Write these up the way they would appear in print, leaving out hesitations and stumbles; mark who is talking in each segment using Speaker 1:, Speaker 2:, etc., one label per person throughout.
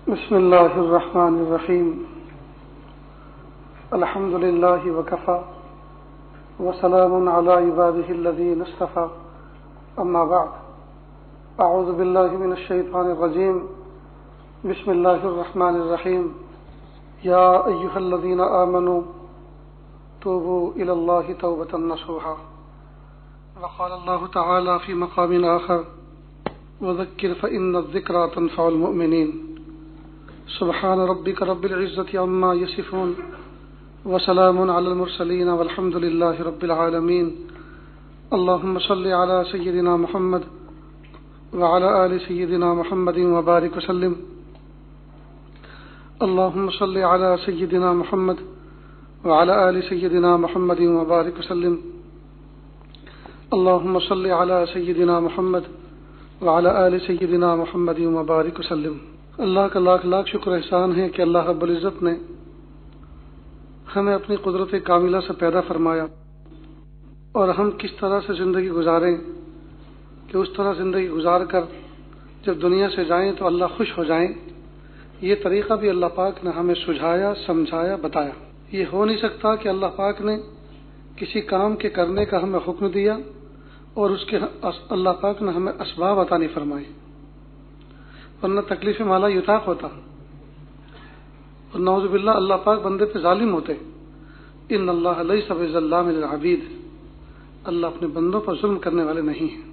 Speaker 1: بسم اللہ الرحمن الرحیم الحمد للہ وکفی وسلام علی عبادہ الذین اصطفی اما بعد اعوذ باللہ من الشیطان الرجیم بسم اللہ الرحمن الرحیم یا ایہا الذین آمنوا توبوا الی اللہ توبۃ نصوحا وقال اللہ تعالی فی مقام آخر وذکر فإن الذکرى تنفع المؤمنین سبحان ربک رب العزة عما یصفون وسلام علی المرسلین والحمد للہ رب العالمین اللہم صل علی سیدنا محمد وعلى آل سيدنا محمد وبارك وسلم اللهم صل على سيدنا محمد وعلى آل سيدنا محمد وبارك وسلم اللهم صل على سيدنا محمد وعلى آل سيدنا محمد وبارك وسلم۔ اللہ کا لاکھ لاکھ شکر احسان ہے کہ اللہ رب العزت نے ہمیں اپنی قدرت کاملہ سے پیدا فرمایا اور ہم کس طرح سے زندگی گزاریں کہ اس طرح زندگی گزار کر جب دنیا سے جائیں تو اللہ خوش ہو جائیں، یہ طریقہ بھی اللہ پاک نے ہمیں سجھایا، سمجھایا، بتایا۔ یہ ہو نہیں سکتا کہ اللہ پاک نے کسی کام کے کرنے کا ہمیں حکم دیا اور اس کے اللہ پاک نے ہمیں اسباب عطا نہیں فرمائے، ورنہ تکلیف مالا یطاق ہوتا اور نعوذ باللہ اللہ پاک بندے پہ ظالم ہوتے۔ ان اللہ لیس بظلام للعبید، اللہ اپنے بندوں پر ظلم کرنے والے نہیں ہیں۔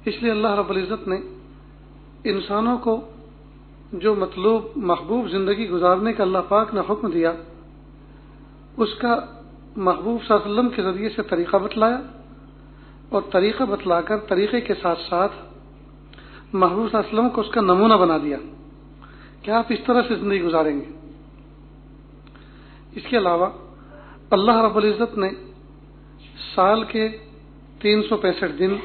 Speaker 1: اس لیے اللہ رب العزت نے انسانوں کو جو مطلوب محبوب زندگی گزارنے کا اللہ پاک نے حکم دیا، اس کا محبوب صلی اللہ علیہ وسلم کے ذریعے سے طریقہ بتلایا اور طریقہ بتلا کر طریقے کے ساتھ ساتھ محبوب صلی اللہ علیہ وسلم کو اس کا نمونہ بنا دیا کہ آپ اس طرح سے زندگی گزاریں گے۔ اس کے علاوہ اللہ رب العزت نے سال کے 365 دن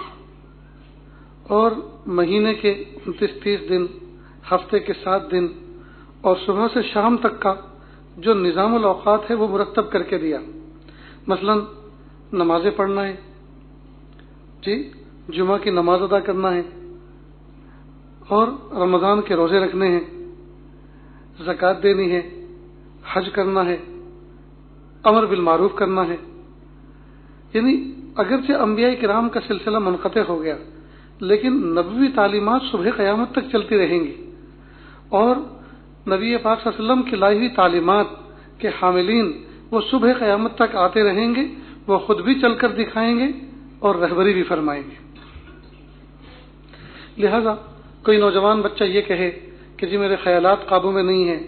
Speaker 1: اور مہینے کے 29-30 دن، ہفتے کے 7 دن اور صبح سے شام تک کا جو نظام الاوقات ہے وہ مرتب کر کے دیا۔ مثلا نمازیں پڑھنا ہے، جمعہ کی نماز ادا کرنا ہے، اور رمضان کے روزے رکھنے ہیں، زکوٰۃ دینی ہے، حج کرنا ہے، امر بالمعروف کرنا ہے۔ یعنی اگرچہ انبیاء کرام کا سلسلہ منقطع ہو گیا لیکن نبوی تعلیمات صبح قیامت تک چلتی رہیں گی، اور نبی پاک صلی اللہ علیہ وسلم کی لائی ہوئی تعلیمات کے حاملین وہ صبح قیامت تک آتے رہیں گے، وہ خود بھی چل کر دکھائیں گے اور رہبری بھی فرمائیں گے۔ لہذا کوئی نوجوان بچہ یہ کہے کہ جی میرے خیالات قابو میں نہیں ہیں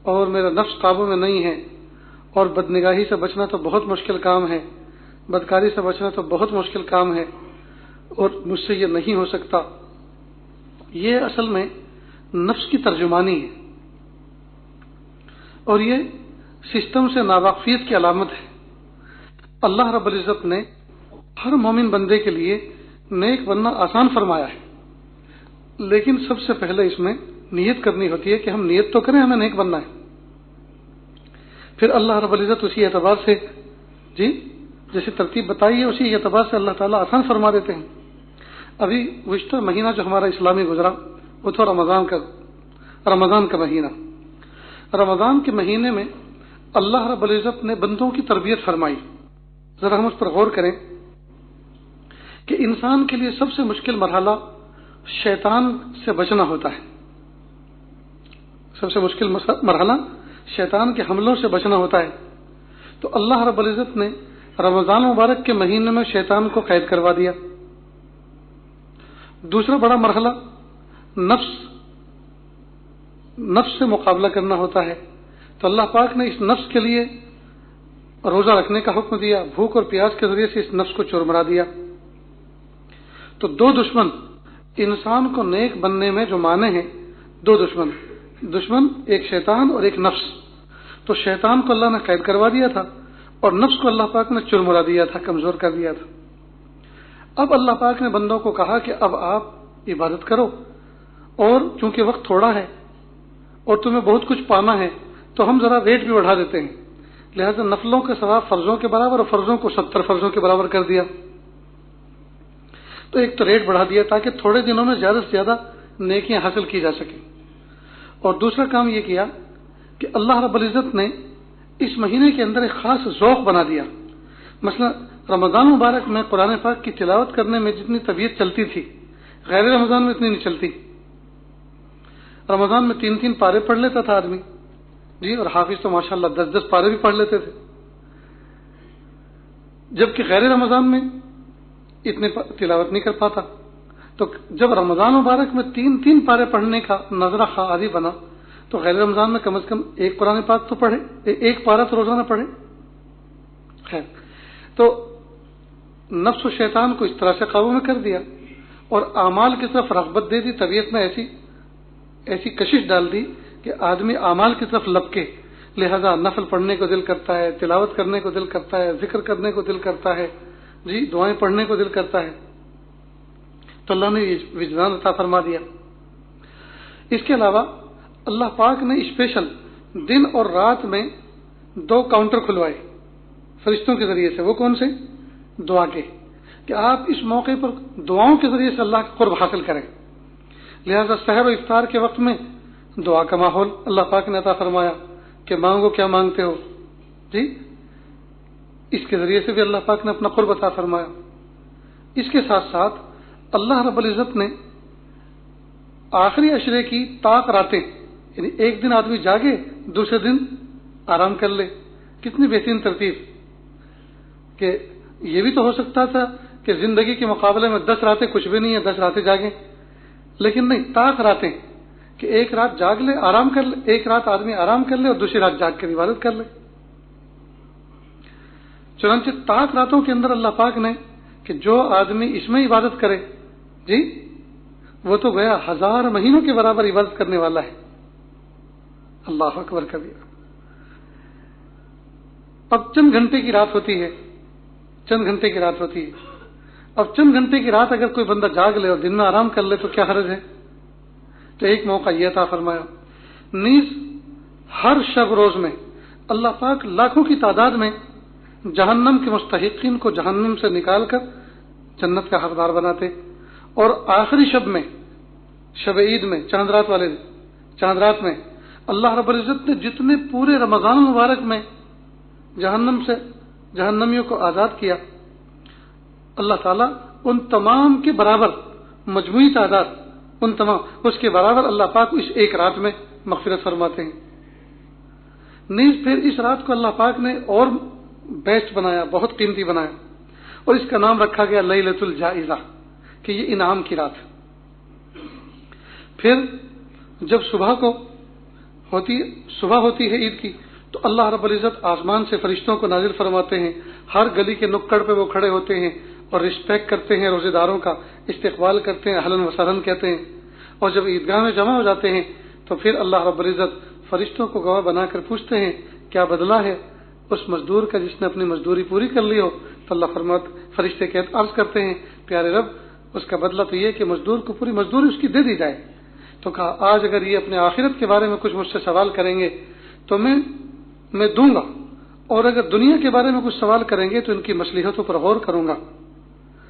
Speaker 1: اور میرا نفس قابو میں نہیں ہے اور بدنگاہی سے بچنا تو بہت مشکل کام ہے، بدکاری سے بچنا تو بہت مشکل کام ہے اور مجھ سے یہ نہیں ہو سکتا، یہ اصل میں نفس کی ترجمانی ہے اور یہ سسٹم سے ناواقفیت کی علامت ہے۔ اللہ رب العزت نے ہر مومن بندے کے لیے نیک بننا آسان فرمایا ہے، لیکن سب سے پہلے اس میں نیت کرنی ہوتی ہے کہ ہم نیت تو کریں ہمیں نیک بننا ہے۔ پھر اللہ رب العزت اسی اعتبار سے جیسے ترتیب بتائی ہے اسی اعتبار سے اللہ تعالیٰ آسان فرما دیتے ہیں۔ ابھی گزشتہ مہینہ جو ہمارا اسلامی گزرا وہ تھا رمضان کا مہینہ۔ رمضان کے مہینے میں اللہ رب العزت نے بندوں کی تربیت فرمائی۔ ذرا ہم اس پر غور کریں کہ انسان کے لیے سب سے مشکل مرحلہ شیطان سے بچنا ہوتا ہے۔ سب سے مشکل مرحلہ شیطان کے حملوں سے بچنا ہوتا ہے، تو اللہ رب العزت نے رمضان مبارک کے مہینے میں شیطان کو قید کروا دیا۔ دوسرا بڑا مرحلہ نفس سے مقابلہ کرنا ہوتا ہے، تو اللہ پاک نے اس نفس کے لیے روزہ رکھنے کا حکم دیا، بھوک اور پیاس کے ذریعے سے اس نفس کو چرمرا دیا۔ تو دو دشمن انسان کو نیک بننے میں جو مانے ہیں، دو دشمن ایک شیطان اور ایک نفس۔ تو شیطان کو اللہ نے قید کروا دیا تھا اور نفس کو اللہ پاک نے چرمرا دیا تھا، کمزور کر دیا تھا۔ اب اللہ پاک نے بندوں کو کہا کہ اب آپ عبادت کرو، اور چونکہ وقت تھوڑا ہے اور تمہیں بہت کچھ پانا ہے تو ہم ذرا ریٹ بھی بڑھا دیتے ہیں، لہذا نفلوں کے ثواب فرضوں کے برابر اور فرضوں کو 70 فرضوں کے برابر کر دیا۔ تو ایک تو ریٹ بڑھا دیا تاکہ تھوڑے دنوں میں زیادہ سے زیادہ نیکیاں حاصل کی جا سکیں. اور دوسرا کام یہ کیا کہ اللہ رب العزت نے اس مہینے کے اندر ایک خاص ذوق بنا دیا. مثلا رمضان مبارک میں قرآن پاک کی تلاوت کرنے میں جتنی طبیعت چلتی تھی غیر رمضان میں اتنی نہیں چلتی. رمضان میں 3 پارے پڑھ لیتا تھا آدمی جی، اور حافظ تو ماشاءاللہ 10 پارے بھی پڑھ لیتے تھے، جبکہ غیر رمضان میں اتنے تلاوت نہیں کر پاتا. تو جب رمضان مبارک میں 3 پارے پڑھنے کا نظرہ خواہ عادی بنا تو غیر رمضان میں کم از کم ایک قرآن پاک تو پڑھے، ایک پارہ تو روزانہ پڑھے. خیر، تو نفس و شیطان کو اس طرح سے قابو میں کر دیا اور اعمال کی طرف رغبت دے دی. طبیعت میں ایسی کشش ڈال دی کہ آدمی اعمال کی طرف لپکے. لہذا نفل پڑھنے کو دل کرتا ہے، تلاوت کرنے کو دل کرتا ہے، ذکر کرنے کو دل کرتا ہے جی، دعائیں پڑھنے کو دل کرتا ہے. تو اللہ نے یہ وجدان عطا فرما دیا. اس کے علاوہ اللہ پاک نے اسپیشل دن اور رات میں 2 کاؤنٹر کھلوائے فرشتوں کے ذریعے سے. وہ کون سے؟ دعا کے، کہ آپ اس موقع پر دعاؤں کے ذریعے سے اللہ کا قرب حاصل کریں. لہذا سحر و افطار کے وقت میں دعا کا ماحول اللہ پاک نے عطا فرمایا کہ مانگو کیا مانگتے ہو جی. اس کے ذریعے سے بھی اللہ پاک نے اپنا قرب عطا فرمایا. اس کے ساتھ ساتھ اللہ رب العزت نے آخری عشرے کی طاق راتیں، یعنی ایک دن آدمی جاگے دوسرے دن آرام کر لے. کتنی بہترین ترتیب! کہ یہ بھی تو ہو سکتا تھا کہ زندگی کے مقابلے میں 10 راتیں کچھ بھی نہیں ہے، 10 راتیں جاگیں، لیکن نہیں، طاق راتیں کہ ایک رات جاگ لے آرام کر لے، ایک رات آدمی آرام کر لے اور دوسری رات جاگ کر عبادت کر لے. چنانچہ طاق راتوں کے اندر اللہ پاک نے کہ جو آدمی اس میں عبادت کرے جی، وہ تو گیا 1000 مہینوں کے برابر عبادت کرنے والا ہے. اللہ اکبر کبیر. اب چند گھنٹے کی رات ہوتی ہے، چند گھنٹے کی رات ہوتی ہے. اب چند گھنٹے کی رات اگر کوئی بندہ جاگ لے اور دن میں آرام کر لے تو کیا حرج ہے؟ تو ایک موقع یہ عطا فرمایا. نیز ہر شب روز میں اللہ پاک لاکھوں کی تعداد میں جہنم کے مستحقین کو جہنم سے نکال کر جنت کا حقدار بناتے. اور آخری شب میں، شب عید میں، چاند رات والے چاند رات میں اللہ رب العزت نے جتنے پورے رمضان مبارک میں جہنم سے جہنمیوں کو آزاد کیا، اللہ تعالیٰ ان تمام کے برابر مجموعی تعداد ان تمام اس کے برابر اللہ پاک اس ایک رات میں مغفرت فرماتے ہیں. نیز پھر اس رات کو اللہ پاک نے اور بیسٹ بنایا، بہت قیمتی بنایا، اور اس کا نام رکھا گیا لیلۃ الجائزہ، کہ یہ انعام کی رات. پھر جب صبح ہوتی ہے عید کی تو اللہ رب العزت آسمان سے فرشتوں کو نازل فرماتے ہیں. ہر گلی کے نکڑ پہ وہ کھڑے ہوتے ہیں اور رسپیکٹ کرتے ہیں، روزے داروں کا استقبال کرتے ہیں، اہلاً و سہلاً کہتے ہیں. اور جب عیدگاہ میں جمع ہو جاتے ہیں تو پھر اللہ رب العزت فرشتوں کو گواہ بنا کر پوچھتے ہیں کیا بدلہ ہے اس مزدور کا جس نے اپنی مزدوری پوری کر لی ہو. تو اللہ فرشتے عرض کرتے ہیں پیارے رب اس کا بدلہ تو یہ کہ مزدور کو پوری مزدوری اس کی دے دی جائے. تو کہا آج اگر یہ اپنے آخرت کے بارے میں کچھ مجھ سے سوال کریں گے تو میں دوں گا، اور اگر دنیا کے بارے میں کچھ سوال کریں گے تو ان کی مصلحتوں پر غور کروں گا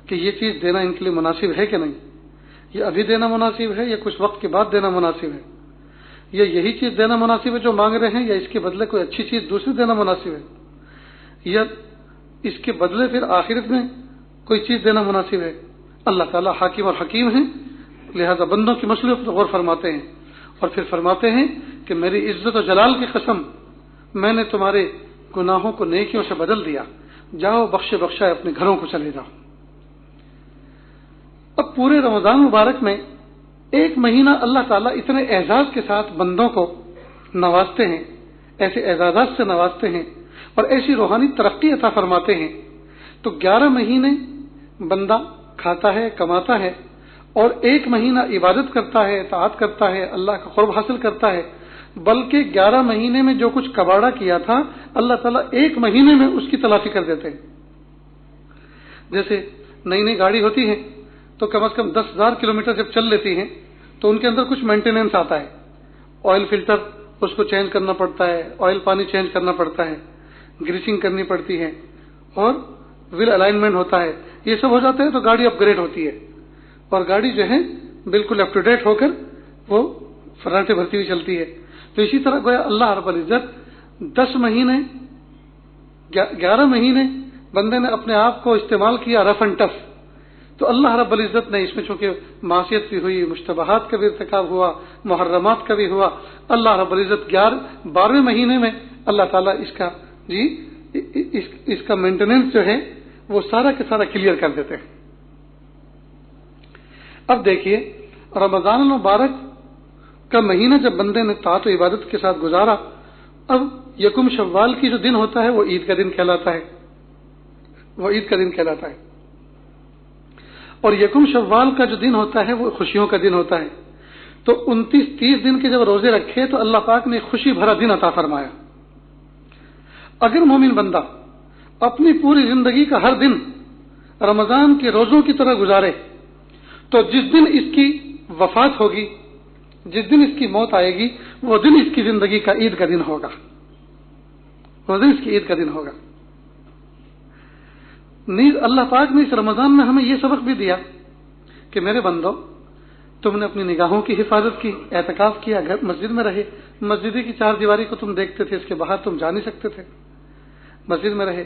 Speaker 1: کہ یہ چیز دینا ان کے لیے مناسب ہے کہ نہیں، یہ ابھی دینا مناسب ہے یا کچھ وقت کے بعد دینا مناسب ہے، یا یہی چیز دینا مناسب ہے جو مانگ رہے ہیں، یا اس کے بدلے کوئی اچھی چیز دوسری دینا مناسب ہے، یا اس کے بدلے پھر آخرت میں کوئی چیز دینا مناسب ہے. اللہ تعالیٰ حاکم اور حکیم ہیں، لہذا بندوں کی مصلحت پر غور فرماتے ہیں اور پھر فرماتے ہیں کہ میری عزت و جلال کی قسم میں نے تمہارے گناہوں کو نیکیوں سے بدل دیا، جاؤ بخشائے اپنے گھروں کو چلے جاؤ. اب پورے رمضان مبارک میں ایک مہینہ اللہ تعالیٰ اتنے اعزاز کے ساتھ بندوں کو نوازتے ہیں، ایسے اعزازات سے نوازتے ہیں اور ایسی روحانی ترقی عطا فرماتے ہیں. تو 11 مہینے بندہ کھاتا ہے، کماتا ہے، اور ایک مہینہ عبادت کرتا ہے، اطاعت کرتا ہے، اللہ کا قرب حاصل کرتا ہے. بلکہ 11 مہینے میں جو کچھ کباڑا کیا تھا اللہ تعالیٰ ایک مہینے میں اس کی تلافی کر دیتے ہیں. جیسے نئی گاڑی ہوتی ہے تو کم از کم 10,000 کلومیٹر جب چل لیتی ہیں تو ان کے اندر کچھ مینٹیننس آتا ہے، آئل فلٹر اس کو چینج کرنا پڑتا ہے، آئل پانی چینج کرنا پڑتا ہے، گریسنگ کرنی پڑتی ہے، اور ویل الائنمنٹ ہوتا ہے. یہ سب ہو جاتا ہے تو گاڑی اپ گریڈ ہوتی ہے، اور گاڑی جو ہے بالکل اپ ٹو ڈیٹ ہو کر وہ فراٹیں بھرتی ہوئی چلتی ہے. تو اسی طرح گویا اللہ رب العزت 10 مہینے 11 مہینے بندے نے اپنے آپ کو استعمال کیا رف اینڈ ٹف. تو اللہ رب العزت نے اس میں چونکہ معصیت بھی ہوئی، مشتبہات کا بھی ارتکاب ہوا، محرمات کا بھی ہوا، اللہ رب العزت 12ویں مہینے میں اللہ تعالیٰ اس کا مینٹیننس جو ہے وہ سارا کا سارا کلیئر کر دیتے ہیں. اب دیکھیے رمضان المبارک کا مہینہ جب بندے نے طاعت و عبادت کے ساتھ گزارا، اب یکم شوال کی جو دن ہوتا ہے وہ عید کا دن کہلاتا ہے، اور یکم شوال کا جو دن ہوتا ہے وہ خوشیوں کا دن ہوتا ہے. تو 29-30 دن کے جب روزے رکھے تو اللہ پاک نے خوشی بھرا دن عطا فرمایا. اگر مومن بندہ اپنی پوری زندگی کا ہر دن رمضان کے روزوں کی طرح گزارے تو جس دن اس کی وفات ہوگی، جس دن اس کی موت آئے گی، وہ دن اس کی زندگی کا عید کا دن ہوگا، وہ دن اس کی عید کا دن ہوگا. نیز اللہ پاک نے اس رمضان میں ہمیں یہ سبق بھی دیا کہ میرے بندو، تم نے اپنی نگاہوں کی حفاظت کی، اعتکاف کیا، گھر مسجد میں رہے، مسجد کی 4 دیواری کو تم دیکھتے تھے، اس کے باہر تم جا نہیں سکتے تھے، مسجد میں رہے.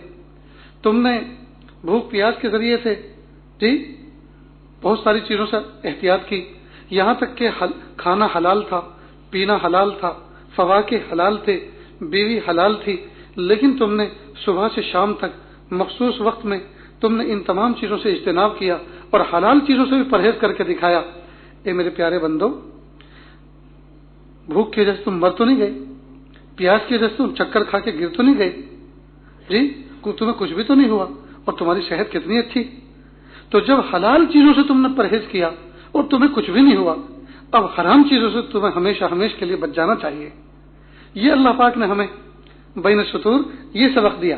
Speaker 1: تم نے بھوک پیاس کے ذریعے سے بہت ساری چیزوں سے احتیاط کی، یہاں تک کہ کھانا حلال تھا، پینا حلال تھا، فواکہ حلال تھے، بیوی حلال تھی، لیکن تم نے صبح سے شام تک مخصوص وقت میں تم نے ان تمام چیزوں سے اجتناب کیا اور حلال چیزوں سے بھی پرہیز کر کے دکھایا. اے میرے پیارے بندو، بھوک کی وجہ سے تم مر تو نہیں گئے، پیاس کی وجہ سے تم چکر کھا کے گر تو نہیں گئے، تمہیں کچھ بھی تو نہیں ہوا، اور تمہاری صحت کتنی اچھی. تو جب حلال چیزوں سے تم نے پرہیز کیا اور تمہیں کچھ بھی نہیں ہوا، اب حرام چیزوں سے تمہیں ہمیشہ کے لیے بچ جانا چاہیے. یہ اللہ پاک نے ہمیں بین السطور یہ سبق دیا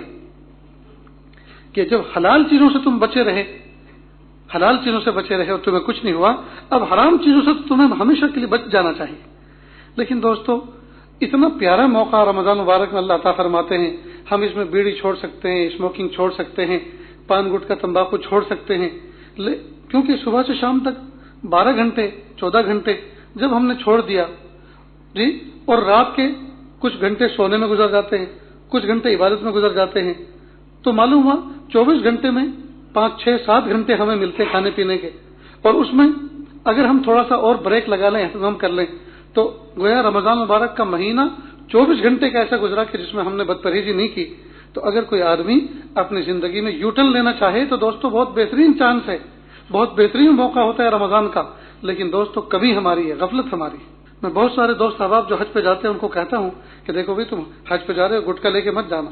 Speaker 1: کہ جب حلال چیزوں سے تم بچے رہے اور تمہیں کچھ نہیں ہوا، اب حرام چیزوں سے تمہیں ہمیشہ کے لیے بچ جانا چاہیے. لیکن دوستو، اتنا پیارا موقع رمضان مبارک میں اللہ عطا فرماتے ہیں، ہم اس میں بیڑی چھوڑ سکتے ہیں، اسموکنگ چھوڑ سکتے ہیں، پان گٹکا تمباکو چھوڑ سکتے ہیں، کیونکہ صبح سے شام تک 12 گھنٹے 14 گھنٹے جب ہم نے چھوڑ دیا اور رات کے کچھ گھنٹے سونے میں گزر جاتے ہیں، کچھ گھنٹے عبادت میں گزر جاتے ہیں، تو معلوم ہوا 24 گھنٹے میں 5 6 7 گھنٹے ہمیں ملتے کھانے پینے کے، اور اس میں اگر ہم تھوڑا سا اور بریک لگا لیں، اہتمام کر لیں، تو گویا رمضان مبارک کا مہینہ 24 گھنٹے کا ایسا گزرا کہ جس میں ہم نے بدپرہیزی نہیں کی. تو اگر کوئی آدمی اپنی زندگی میں یو ٹرن لینا چاہے تو دوستو بہت بہترین چانس ہے، بہت بہترین موقع ہوتا ہے رمضان کا. لیکن دوستو کمی ہماری ہے، غفلت ہماری. میں بہت سارے دوست احباب جو حج پہ جاتے ہیں ان کو کہتا ہوں کہ دیکھو بھی تم حج پہ جا رہے ہو، گٹکا لے کے مت جانا.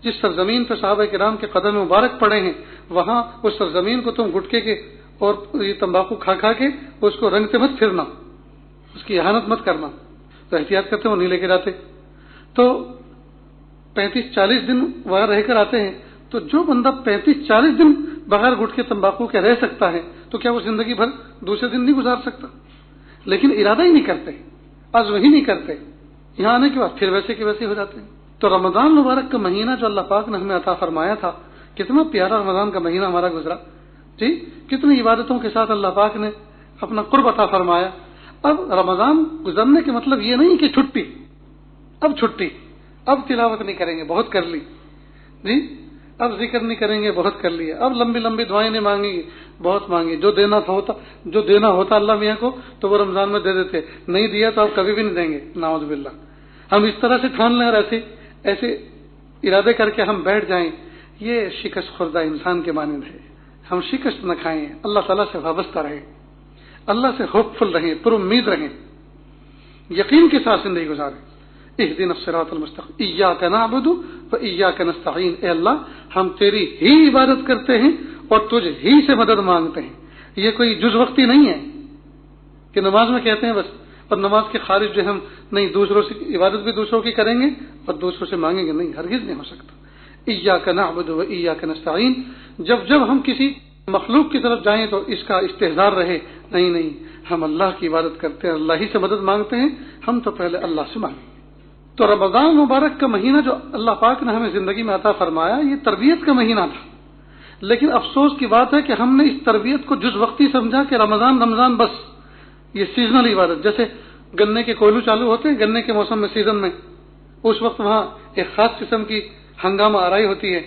Speaker 1: جس سرزمین پہ صحابہ کرام کے قدم مبارک پڑے ہیں، وہاں اس سرزمین کو تم گٹکے کے اور یہ تمباکو کھا کے اس کو رنگتے مت پھرنا، اس کی اہانت مت کرنا. تو احتیاط کرتے وہ نہیں لے کے جاتے. تو 35-40 دن وہاں رہ کر آتے ہیں. تو جو بندہ 35-40 دن بغیر گٹکے تمباکو کے رہ سکتا ہے تو کیا وہ زندگی بھر دوسرے دن نہیں گزار سکتا؟ لیکن ارادہ ہی نہیں کرتے، عزم ہی نہیں کرتے، یہاں آنے کے بعد پھر ویسے کے ویسے ہو جاتے ہیں. تو رمضان مبارک کا مہینہ جو اللہ پاک نے ہمیں عطا فرمایا تھا، کتنا پیارا رمضان کا مہینہ ہمارا گزرا، کتنی عبادتوں کے ساتھ اللہ پاک نے اپنا قرب عطا فرمایا. اب رمضان گزرنے کے مطلب یہ نہیں کہ چھٹی، اب تلاوت نہیں کریں گے، بہت کر لی، اب ذکر نہیں کریں گے، بہت کر لیا، اب لمبی لمبی دعائیں نہیں مانگیں گے، بہت مانگی. جو دینا ہوتا اللہ میاں کو تو وہ رمضان میں دے دیتے، نہیں دیا تو اب کبھی بھی نہیں دیں گے، نعوذ باللہ. ہم اس طرح سے ٹھان لیں اور ایسے ارادے کر کے ہم بیٹھ جائیں، یہ شکست خوردہ انسان کے مانند ہے. ہم شکست نہ کھائیں، اللہ تعالیٰ سے وابستہ رہیں، اللہ سے ہوپ فل رہیں، پر امید رہیں، یقین کے ساتھ زندگی گزاریں. اہدنا الصراط المستقیم ایاک نعبد و ایاک نستعین. اے اللہ، ہم تیری ہی عبادت کرتے ہیں اور تجھ ہی سے مدد مانگتے ہیں. یہ کوئی جز وقتی نہیں ہے کہ نماز میں کہتے ہیں بس، اور نماز کے خارج جو ہم نہیں، دوسروں سے عبادت بھی دوسروں کی کریں گے اور دوسروں سے مانگیں گے، نہیں، ہرگز نہیں ہو سکتا. ایاک نعبد و ایاک نستعین. جب ہم کسی مخلوق کی طرف جائیں تو اس کا استحضار رہے، نہیں، ہم اللہ کی عبادت کرتے ہیں، اللہ ہی سے مدد مانگتے ہیں، ہم تو پہلے اللہ سے مانگیں. تو رمضان مبارک کا مہینہ جو اللہ پاک نے ہمیں زندگی میں عطا فرمایا، یہ تربیت کا مہینہ تھا. لیکن افسوس کی بات ہے کہ ہم نے اس تربیت کو جز وقتی سمجھا کہ رمضان بس یہ سیزنل عبادت، جیسے گنے کے کوئلو چالو ہوتے ہیں گنے کے موسم میں، سیزن میں، اس وقت وہاں ایک خاص قسم کی ہنگامہ آرائی ہوتی ہے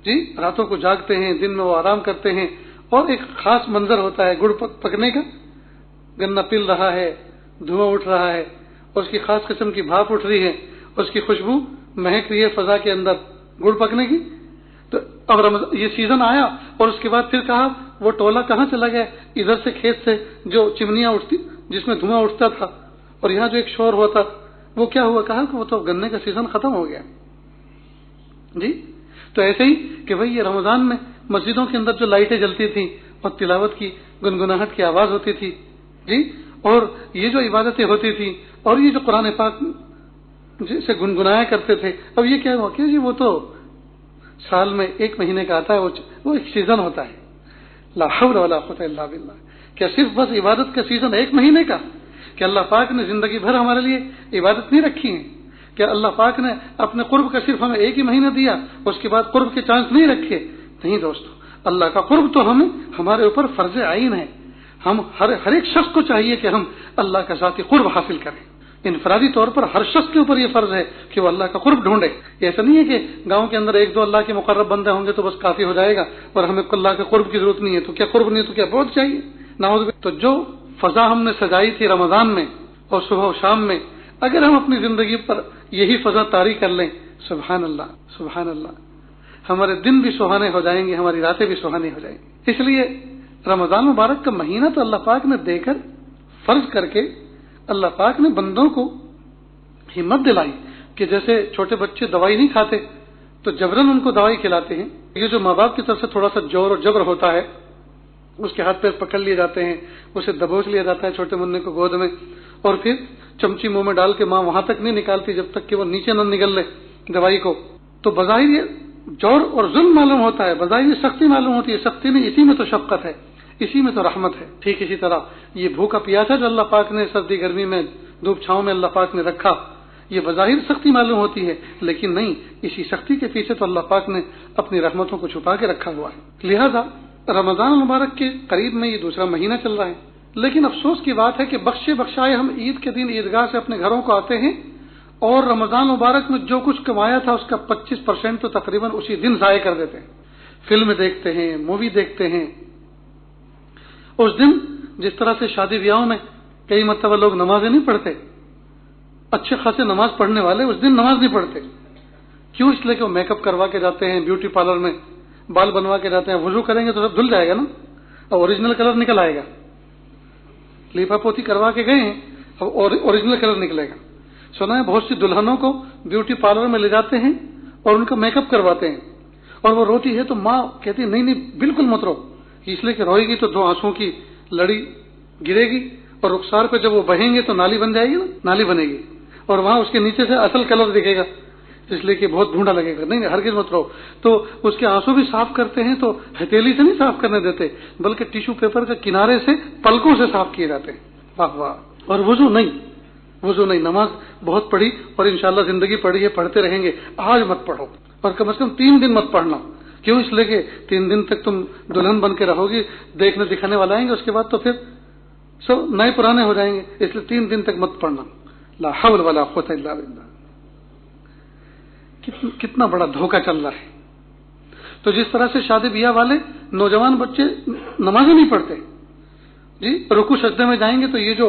Speaker 1: جی، راتوں کو جاگتے ہیں، دن میں وہ آرام کرتے ہیں، اور ایک خاص منظر ہوتا ہے گڑ پکنے کا، گنا پل رہا ہے، دھواں اٹھ رہا ہے، اور اس کی خاص قسم کی بھاپ اٹھ رہی ہے، اس کی خوشبو مہک رہی ہے فضا کے اندر گڑ پکنے کی۔ تو اب یہ سیزن آیا، اور اس کے بعد پھر کہا وہ ٹولہ کہاں چلا گیا، ادھر سے کھیت سے جو چمنیاں اٹھتی جس میں دھواں اٹھتا تھا اور یہاں جو ایک شور ہوتا وہ کیا ہوا، کہا کہ وہ تو گنے کا سیزن ختم ہو گیا جی۔ تو ایسے ہی کہ بھئی یہ رمضان میں مسجدوں کے اندر جو لائٹیں جلتی تھیں اور تلاوت کی گنگناہٹ کی آواز ہوتی تھی جی، اور یہ جو عبادتیں ہوتی تھیں اور یہ جو قرآن پاک سے گنگنایا کرتے تھے، اب یہ کیا ہوا کہ جی وہ تو سال میں ایک مہینے کا آتا ہے، وہ ایک سیزن ہوتا ہے۔ لا حول ولا قوت الا باللہ، کیا صرف بس عبادت کا سیزن ایک مہینے کا؟ کہ اللہ پاک نے زندگی بھر ہمارے لیے عبادت نہیں رکھی ہے؟ کہ اللہ پاک نے اپنے قرب کا صرف ہمیں ایک ہی مہینہ دیا، اس کے بعد قرب کے چانس نہیں رکھے؟ نہیں دوستو، اللہ کا قرب تو ہمارے اوپر فرض عین ہے۔ ہم ہر ایک شخص کو چاہیے کہ ہم اللہ کا ذاتی قرب حاصل کریں۔ انفرادی طور پر ہر شخص کے اوپر یہ فرض ہے کہ وہ اللہ کا قرب ڈھونڈے۔ ایسا نہیں ہے کہ گاؤں کے اندر ایک دو اللہ کے مقرب بندے ہوں گے تو بس کافی ہو جائے گا اور ہمیں اللہ کے قرب کی ضرورت نہیں ہے، تو کیا قرب نہیں ہے تو کیا بہت چاہیے؟ نعوذ باللہ۔ تو جو فضا ہم نے سجائی تھی رمضان میں اور صبح و شام میں، اگر ہم اپنی زندگی پر یہی فضا طاری کر لیں، سبحان اللہ سبحان اللہ، ہمارے دن بھی سہانے ہو جائیں گے، ہماری راتیں بھی سہانی ہو جائیں گی۔ اس لیے رمضان مبارک کا مہینہ تو اللہ پاک نے دے کر فرض کر کے اللہ پاک نے بندوں کو ہمت دلائی کہ جیسے چھوٹے بچے دوائی نہیں کھاتے تو جبرن ان کو دوائی کھلاتے ہیں، یہ جو ماں باپ کی طرف سے تھوڑا سا جور اور جبر ہوتا ہے، اس کے ہاتھ پیر پکڑ لیے جاتے ہیں، اسے دبوچ لیا جاتا ہے چھوٹے منع کو گود میں، اور پھر چمچی منہ میں ڈال کے ماں وہاں تک نہیں نکالتی جب تک کہ وہ نیچے نہ نگل لے دوائی کو۔ تو بظاہر یہ جور اور ظلم معلوم ہوتا ہے، بظاہر یہ سختی معلوم ہوتی ہے، سختی نہیں، اسی میں تو شفقت ہے، اسی میں تو رحمت ہے۔ ٹھیک اسی طرح یہ بھوکا پیاسا جو اللہ پاک نے سردی گرمی میں دھوپ چھاؤں میں اللہ پاک نے رکھا، یہ بظاہر سختی معلوم ہوتی ہے، لیکن نہیں، اسی سختی کے پیچھے تو اللہ پاک نے اپنی رحمتوں کو چھپا کے رکھا ہوا ہے۔ لہذا رمضان المبارک کے قریب میں یہ دوسرا مہینہ چل رہا ہے، لیکن افسوس کی بات ہے کہ بخشے بخشائے ہم عید کے دن عیدگاہ سے اپنے گھروں کو آتے ہیں اور رمضان مبارک میں جو کچھ کمایا تھا اس کا 25% تو تقریباً اسی دن ضائع کر دیتے ہیں۔ فلم دیکھتے ہیں، مووی دیکھتے ہیں۔ اس دن جس طرح سے شادی بیاہوں میں کئی مرتبہ لوگ نمازیں نہیں پڑھتے، اچھے خاصے نماز پڑھنے والے اس دن نماز نہیں پڑھتے، کیوں؟ اس لیے کہ وہ میک اپ کروا کے جاتے ہیں، بیوٹی پارلر میں بال بنوا کے جاتے ہیں، وضو کریں گے تو سب دھل جائے گا نا، اور اوریجنل کلر نکل آئے گا، لیپا پوتی کروا کے گئے ہیں اب اوریجنل کلر نکلے گا۔ سنا ہے بہت سی دلہنوں کو بیوٹی پارلر میں لے جاتے ہیں اور ان کا میک اپ کرواتے ہیں، اور وہ روتی ہے تو ماں کہتی ہے نہیں بالکل مت رو، اس لیے کہ روئے گی تو 2 آنسوں کی لڑی گرے گی اور رخسار پہ جب وہ بہیں گے تو نالی بن جائے گی نا، نالی بنے گی، اور وہاں اس کے نیچے سے اصل کلر دکھے گا، اس لیے کہ بہت ڈھونڈا لگے گا۔ نہیں ہرگز مت رو۔ تو اس کے آنسو بھی صاف کرتے ہیں تو ہتھیلی سے نہیں صاف کرنے دیتے بلکہ ٹیشو پیپر کے کنارے سے پلکوں سے صاف کیے جاتے ہیں۔ واہ واہ۔ اور وضو نہیں، نماز بہت پڑھی اور انشاءاللہ زندگی پڑھی ہے، پڑھتے رہیں گے، آج مت پڑھو، اور کم از کم 3 دن مت پڑھنا۔ کیوں؟ اس لیے کہ 3 دن تک تم دلہن بن کے رہو گی، دیکھنے دکھانے والا آئیں گے، اس کے بعد تو پھر سب نئے پرانے ہو جائیں گے، اس لیے 3 دن تک مت پڑھنا۔ لا حول ولا قوت الا باللہ۔ کتنا بڑا دھوکہ چل رہا ہے۔ تو جس طرح سے شادی بیاہ والے نوجوان بچے نمازیں نہیں پڑھتے جی، رکوع سجدے میں جائیں گے تو یہ جو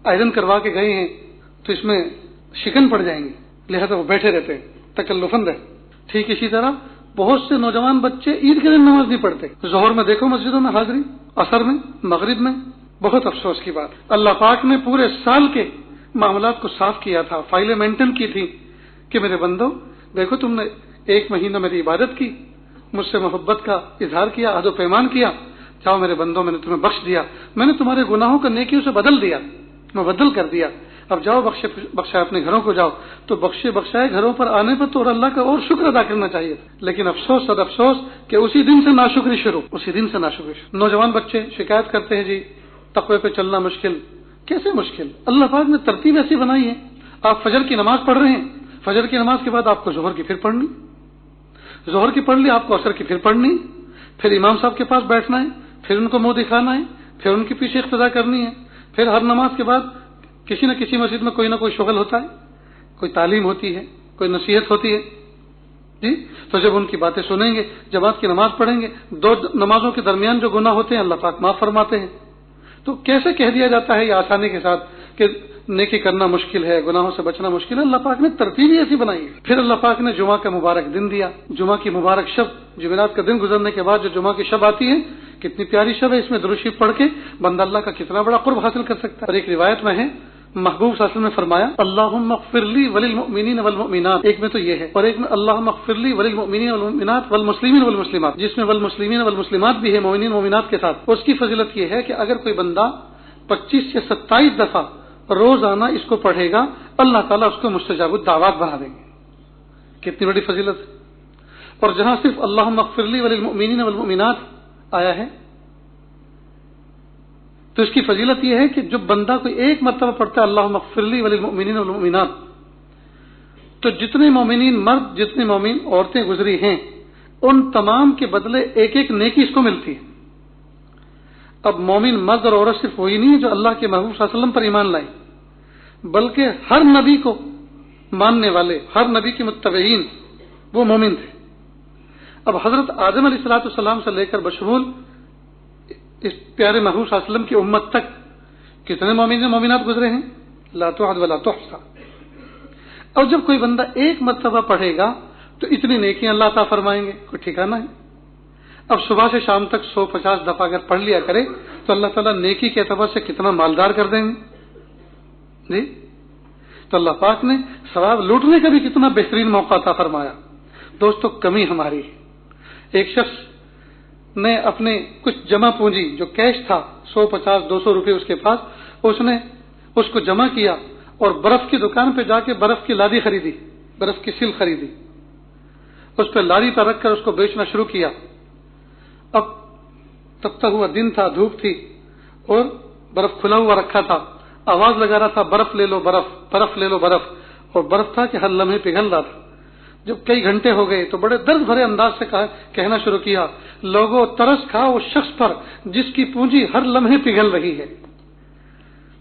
Speaker 1: آئرن کروا کے گئے ہیں تو اس میں شکن پڑ جائیں گے، لہذا وہ بیٹھے رہتے ہیں تکلفاً رہتے۔ ٹھیک اسی طرح بہت سے نوجوان بچے عید کے دن نماز نہیں پڑھتے۔ ظہر میں دیکھو مسجدوں میں حاضری، عصر میں، مغرب میں، بہت افسوس کی بات۔ اللہ پاک نے پورے سال کے معاملات کو صاف کیا تھا، فائلیں مینٹین کی تھی کہ میرے بندو دیکھو تم نے 1 مہینہ میری عبادت کی، مجھ سے محبت کا اظہار کیا، عہد و پیمان کیا، جاؤ میرے بندو میں نے تمہیں بخش دیا، میں نے تمہارے گناہوں کو نیکیوں سے بدل دیا، مبدل کر دیا، اب جاؤ بخشائے اپنے گھروں کو جاؤ۔ تو بخشائے گھروں پر آنے پر تو اللہ کا اور شکر ادا کرنا چاہیے، لیکن افسوس صد افسوس کہ اسی دن سے ناشکری شروع۔ نوجوان بچے شکایت کرتے ہیں جی تقوی پہ چلنا مشکل۔ کیسے مشکل؟ اللہ پاک نے ترتیب ایسی بنائی ہے، آپ فجر کی نماز پڑھ رہے ہیں، فجر کی نماز کے بعد آپ کو ظہر کی پھر پڑھنی، ظہر کی پڑھ لی آپ کو عصر کی پھر پڑھنی، پھر امام صاحب کے پاس بیٹھنا ہے، پھر ان کو منہ دکھانا ہے، پھر ان کے پیچھے اقتدا کرنی ہے، پھر ہر نماز کے بعد کسی نہ کسی مسجد میں کوئی نہ کوئی شغل ہوتا ہے، کوئی تعلیم ہوتی ہے، کوئی نصیحت ہوتی ہے جی. تو جب ان کی باتیں سنیں گے، جماعت کی نماز پڑھیں گے، دو نمازوں کے درمیان جو گناہ ہوتے ہیں اللہ پاک معاف فرماتے ہیں. تو کیسے کہہ دیا جاتا ہے یہ آسانی کے ساتھ کہ نیکی کرنا مشکل ہے، گناہوں سے بچنا مشکل ہے؟ اللہ پاک نے ترتیب ہی ایسی بنائی ہے. پھر اللہ پاک نے جمعہ کا مبارک دن دیا، جمعہ کی مبارک شب، جمعرات کا دن گزرنے کے بعد جو جمعہ کی شب آتی ہے، کتنی پیاری شب ہے. اس میں درود شریف پڑھ کے بندہ اللہ کا کتنا بڑا قرب حاصل کر سکتا ہے. اور ایک روایت میں ہے محبوب صلی اللہ علیہ وسلم نے فرمایا اللہم اغفر لی وللمؤمنین والمؤمنات، ایک میں تو یہ ہے، اور ایک میں اللہم اغفر لی وللمؤمنین والمؤمنات والمسلمین والمسلمات، جس میں والمسلمین والمسلمات بھی ہے، مومنین مومنات کے ساتھ. اس کی فضیلت یہ ہے کہ اگر کوئی بندہ 25 سے 27 دفعہ روزانہ اس کو پڑھے گا، اللہ تعالیٰ اس کو مستجاب الدعوات بنا دیں گے. کتنی بڑی فضیلت ہے. اور جہاں صرف اللہم اغفر لی وللمؤمنین والمؤمنات آیا ہے تو اس کی فضیلت یہ ہے کہ جب بندہ کوئی ایک مرتبہ پڑھتا ہے اللہم اغفر لی وللمؤمنین والمؤمنات، تو جتنے مومنین مرد، جتنے مومن عورتیں گزری ہیں، ان تمام کے بدلے ایک ایک نیکی اس کو ملتی ہے. اب مومن مرد اور عورت صرف وہی نہیں ہے جو اللہ کے محبوب صلی اللہ علیہ وسلم پر ایمان لائے، بلکہ ہر نبی کو ماننے والے، ہر نبی کے متبعین وہ مومن تھے. اب حضرت آدم علیہ السلام سے لے کر بشمول اس پیارے محبوب صلی اللہ علیہ وسلم کی امت تک کتنے مومن مومنات گزرے ہیں، لا تعد ولا تحصى. اور جب کوئی بندہ ایک مرتبہ پڑھے گا تو اتنی نیکیاں اللہ تعالیٰ فرمائیں گے، کوئی ٹھکانہ ہے. اب صبح سے شام تک 150 دفعہ اگر پڑھ لیا کرے تو اللہ تعالیٰ نیکی کے اعتبار سے کتنا مالدار کر دیں گے جی. تو اللہ پاک نے ثواب لوٹنے کا بھی کتنا بہترین موقع عطا فرمایا. دوستو کمی ہماری ہے. ایک شخص نے اپنے کچھ جمع پونجی جو کیش تھا 150-200 روپے اس کے پاس، اس نے اس کو جمع کیا اور برف کی دکان پہ جا کے برف کی لادی خریدی، برف کی سل خریدی، اس پہ لاری پر رکھ کر اس کو بیچنا شروع کیا. اب تبتا ہوا دن تھا، دھوپ تھی اور برف کھلا ہوا رکھا تھا، آواز لگا رہا تھا برف لے لو برف، برف لے لو برف، اور برف تھا کہ ہر لمحے پگھل رہا تھا. جب کئی گھنٹے ہو گئے تو بڑے درد بھرے انداز سے کہنا شروع کیا لوگوں ترس کھاؤ اس شخص پر جس کی پونجی ہر لمحے پگھل رہی ہے.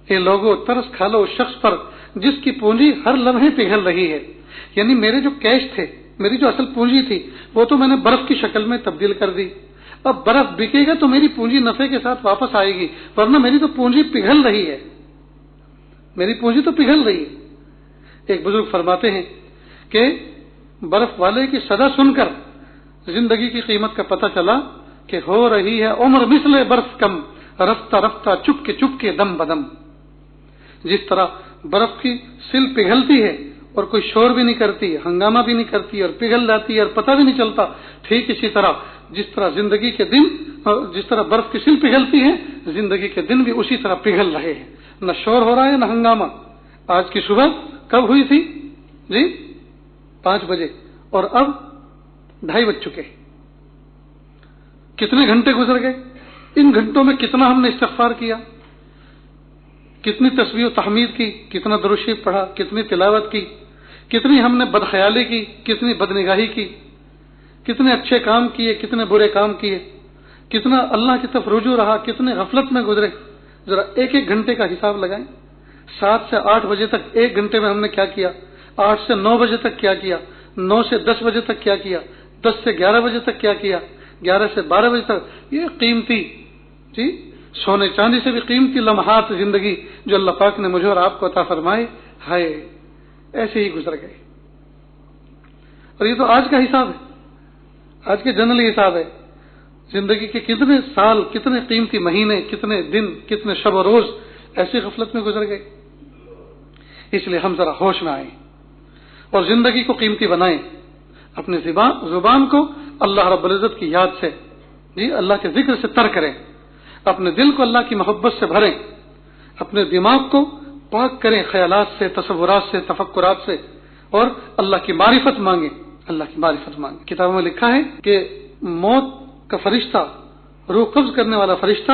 Speaker 1: یہ لوگوں ترس کھا لو اس شخص پر جس کی پونجی ہر لمحے پگھل رہی ہے. یعنی میرے جو کیش تھے، میری جو اصل پونجی تھی، وہ تو میں نے برف کی شکل میں تبدیل کر دی. اب برف بکے گا تو میری پونجی نفع کے ساتھ واپس آئے گی، ورنہ میری تو پونجی پگھل رہی ہے، میری پونجی تو پگھل رہی ہے. ایک بزرگ فرماتے ہیں کہ برف والے کی صدا سن کر زندگی کی قیمت کا پتہ چلا کہ ہو رہی ہے عمر مثل برف کم، رفتہ رفتہ چپ کے دم بدم. جس طرح برف کی سل پگھلتی ہے اور کوئی شور بھی نہیں کرتی، ہنگامہ بھی نہیں کرتی اور پگھل جاتی ہے اور پتہ بھی نہیں چلتا، ٹھیک اسی طرح جس طرح زندگی کے دن، جس طرح برف کی سل پگھلتی ہے، زندگی کے دن بھی اسی طرح پگھل رہے ہیں. نہ شور ہو رہا ہے نہ ہنگامہ. آج کی صبح کب ہوئی تھی جی؟ 5 بجے، اور اب 2:30 بج چکے. کتنے گھنٹے گزر گئے؟ ان گھنٹوں میں کتنا ہم نے استغفار کیا، کتنی تسبیح و تحمید کی، کتنا درود شریف پڑھا، کتنی تلاوت کی، کتنی ہم نے بدخیالی کی، کتنی بدنگاہی کی، کتنے اچھے کام کیے، کتنے برے کام کیے، کتنا اللہ کی طرف رجوع رہا، کتنے غفلت میں گزرے. ذرا ایک ایک گھنٹے کا حساب لگائیں. 7 سے 8 بجے تک ایک گھنٹے میں ہم نے کیا کیا، 8 سے 9 بجے تک کیا کیا، 9 سے 10 بجے تک کیا کیا، 10 سے 11 بجے تک کیا کیا، 11 سے 12 بجے تک. یہ قیمتی جی سونے چاندی سے بھی قیمتی لمحات زندگی جو اللہ پاک نے مجھے اور آپ کو عطا فرمائے، ہائے ایسے ہی گزر گئے. اور یہ تو آج کا حساب ہے، آج کے جنرلی حساب ہے. زندگی کے کتنے سال، کتنے قیمتی مہینے، کتنے دن، کتنے شب و روز ایسی غفلت میں گزر گئے. اس لیے ہم ذرا ہوش میں آئیں اور زندگی کو قیمتی بنائیں. اپنی زبان کو اللہ رب العزت کی یاد سے جی اللہ کے ذکر سے تر کریں. اپنے دل کو اللہ کی محبت سے بھریں. اپنے دماغ کو پاک کریں خیالات سے، تصورات سے، تفکرات سے، اور اللہ کی معرفت مانگیں. اللہ کی معرفت مانگیں. کتابوں میں لکھا ہے کہ موت کا فرشتہ، روح قبض کرنے والا فرشتہ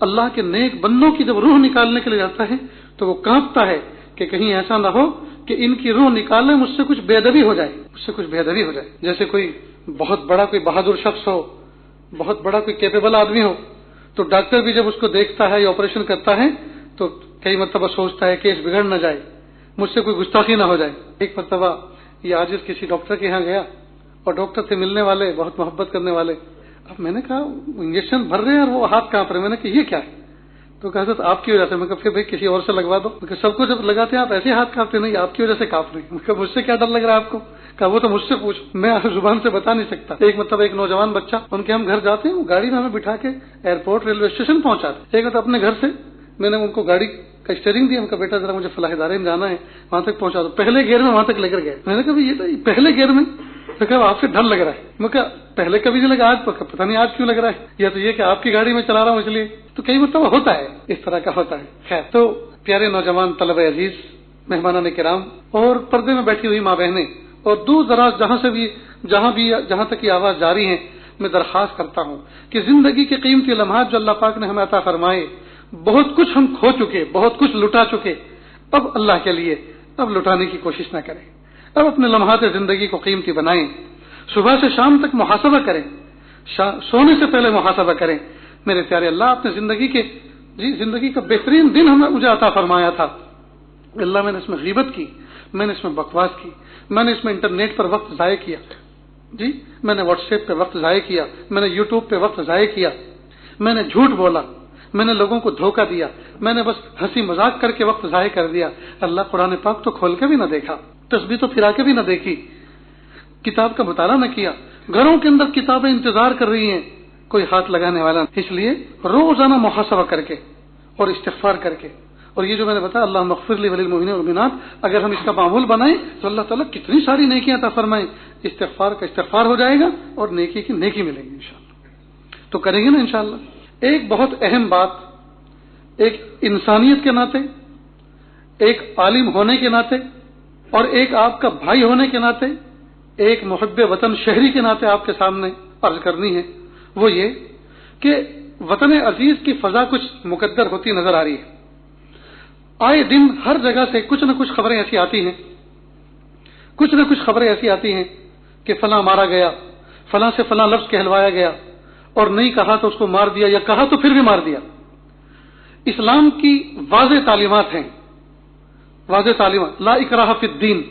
Speaker 1: اللہ کے نیک بندوں کی جب روح نکالنے کے لیے جاتا ہے تو وہ کانپتا ہے کہ کہیں ایسا نہ ہو کہ ان کی روح نکالنے مجھ سے کچھ بے ادبی ہو جائے، مجھ سے کچھ بے ادبی ہو جائے. جیسے کوئی بہت بڑا کوئی بہادر شخص ہو، بہت بڑا کوئی کیپیبل آدمی ہو، تو ڈاکٹر بھی جب اس کو دیکھتا ہے یا آپریشن کرتا ہے تو کئی مرتبہ سوچتا ہے کیس بگڑ نہ جائے، مجھ سے کوئی گستاخی نہ ہو جائے۔ ایک مرتبہ یہ عاجز کسی ڈاکٹر کے یہاں گیا اور ڈاکٹر سے ملنے والے بہت محبت کرنے والے، اب میں نے کہا انجیکشن بھر رہے ہیں اور وہ ہاتھ کہاں پر، میں نے کہا یہ کیا ہے؟ تو کہا حضرت آپ کی وجہ سے۔ میں کہا پھر بھائی کسی اور سے لگوا دو۔ کہ سب کو جب لگاتے ہیں آپ ایسے ہاتھ کانپتے نہیں، آپ کی وجہ سے کانپ رہے ہیں۔ میں کہا مجھ سے کیا ڈر لگ رہا ہے آپ کو؟ کہا وہ تو مجھ سے پوچھو، میں زبان سے بتا نہیں سکتا۔ ایک مطلب ایک نوجوان بچہ، ان کے ہم گھر جاتے ہیں، وہ گاڑی میں ہمیں بٹھا کے ایئرپورٹ ریلوے اسٹیشن پہنچاتے۔ ایک مطلب اپنے گھر سے میں نے ان کو گاڑی کا اسٹیئرنگ دیا، ان کا بیٹا ذرا مجھے فلاح ادارے میں جانا ہے، وہاں تک پہنچا دو۔ پہلے گیئر میں وہاں تک لے کر گئے۔ میں نے کہا یہ تو پہلے گیئر میں، تو کہا آپ سے ڈر لگ رہا ہے۔ میں کہا پہلے کبھی نہیں لگا، آج پتہ نہیں آج کیوں لگ رہا ہے، یا تو یہ کہ آپ کی گاڑی میں چلا رہا ہوں اس لیے۔ تو کئی مرتبہ ہوتا ہے، اس طرح کا ہوتا ہے۔ خیر، تو پیارے نوجوان طلبہ عزیز، مہمانان کرام اور پردے میں بیٹھی ہوئی ماں بہنیں اور دور دراز جہاں تک یہ آواز جاری ہے، میں درخواست کرتا ہوں کہ زندگی کے قیمتی لمحات جو اللہ پاک نے ہمیں عطا فرمائے، بہت کچھ ہم کھو چکے، بہت کچھ لٹا چکے، اب اللہ کے لیے اب لٹانے کی کوشش نہ کریں، اب اپنے لمحات زندگی کو قیمتی بنائیں، صبح سے شام تک محاسبہ کریں، سونے سے پہلے محاسبہ کریں۔ میرے پیارے اللہ، آپ نے زندگی کا بہترین دن مجھے عطا فرمایا تھا، اللہ میں نے اس میں غیبت کی، میں نے اس میں بکواس کی، میں نے اس میں انٹرنیٹ پر وقت ضائع کیا، میں نے واٹس ایپ پہ وقت ضائع کیا، میں نے یوٹیوب پہ وقت ضائع کیا، میں نے جھوٹ بولا، میں نے لوگوں کو دھوکہ دیا، میں نے بس ہنسی مذاق کر کے وقت ضائع کر دیا۔ اللہ قرآن پاک تو کھول کے بھی نہ دیکھا، تسبیح تو پھرا کے بھی نہ دیکھی، کتاب کا مطالعہ نہ کیا، گھروں کے اندر کتابیں انتظار کر رہی ہیں، کوئی ہاتھ لگانے والا نہیں۔ اس لیے روزانہ محاسبہ کر کے اور استغفار کر کے، اور یہ جو میں نے بتایا اللہ مغفر لی وللمؤمنین والمؤمنات، اگر ہم اس کا معمول بنائیں تو اللہ تعالیٰ کتنی ساری نیکیاں عطا فرمائیں، استغفار کا استغفار ہو جائے گا اور نیکی کی نیکی ملے گی انشاءاللہ۔ تو کریں گے نا انشاءاللہ۔ ایک بہت اہم بات، ایک انسانیت کے ناطے، ایک عالم ہونے کے ناطے اور ایک آپ کا بھائی ہونے کے ناطے، ایک محب وطن شہری کے ناطے آپ کے سامنے عرض کرنی ہے، وہ یہ کہ وطن عزیز کی فضا کچھ مقدر ہوتی نظر آ رہی ہے۔ آئے دن ہر جگہ سے کچھ نہ کچھ خبریں ایسی آتی ہیں کہ فلاں مارا گیا، فلاں سے فلاں لفظ کہلوایا گیا، اور نہیں کہا تو اس کو مار دیا، یا کہا تو پھر بھی مار دیا۔ اسلام کی واضح تعلیمات ہیں، واضح تعلیمات، لا اکراہ فی الدین،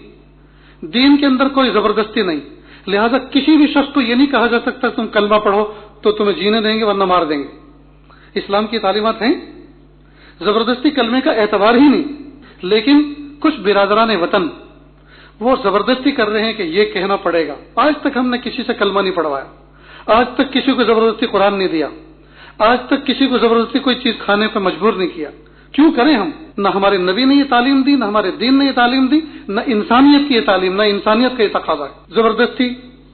Speaker 1: دین کے اندر کوئی زبردستی نہیں، لہذا کسی بھی شخص کو یہ نہیں کہا جا سکتا تم کلمہ پڑھو تو تمہیں جینے دیں گے ورنہ مار دیں گے۔ اسلام کی تعلیمات ہیں، زبردستی کلمے کا اعتبار ہی نہیں۔ لیکن کچھ برادران وطن وہ زبردستی کر رہے ہیں کہ یہ کہنا پڑے گا۔ آج تک ہم نے کسی سے کلمہ نہیں پڑھوایا، آج تک کسی کو زبردستی قرآن نہیں دیا، آج تک کسی کو زبردستی کوئی چیز کھانے پہ مجبور نہیں کیا۔ کیوں کریں ہم؟ نہ ہمارے نبی نے یہ تعلیم دی، نہ ہمارے دین نے یہ تعلیم دی، نہ انسانیت کی یہ تعلیم، نہ انسانیت کا یہ تقاضا ہے۔ زبردستی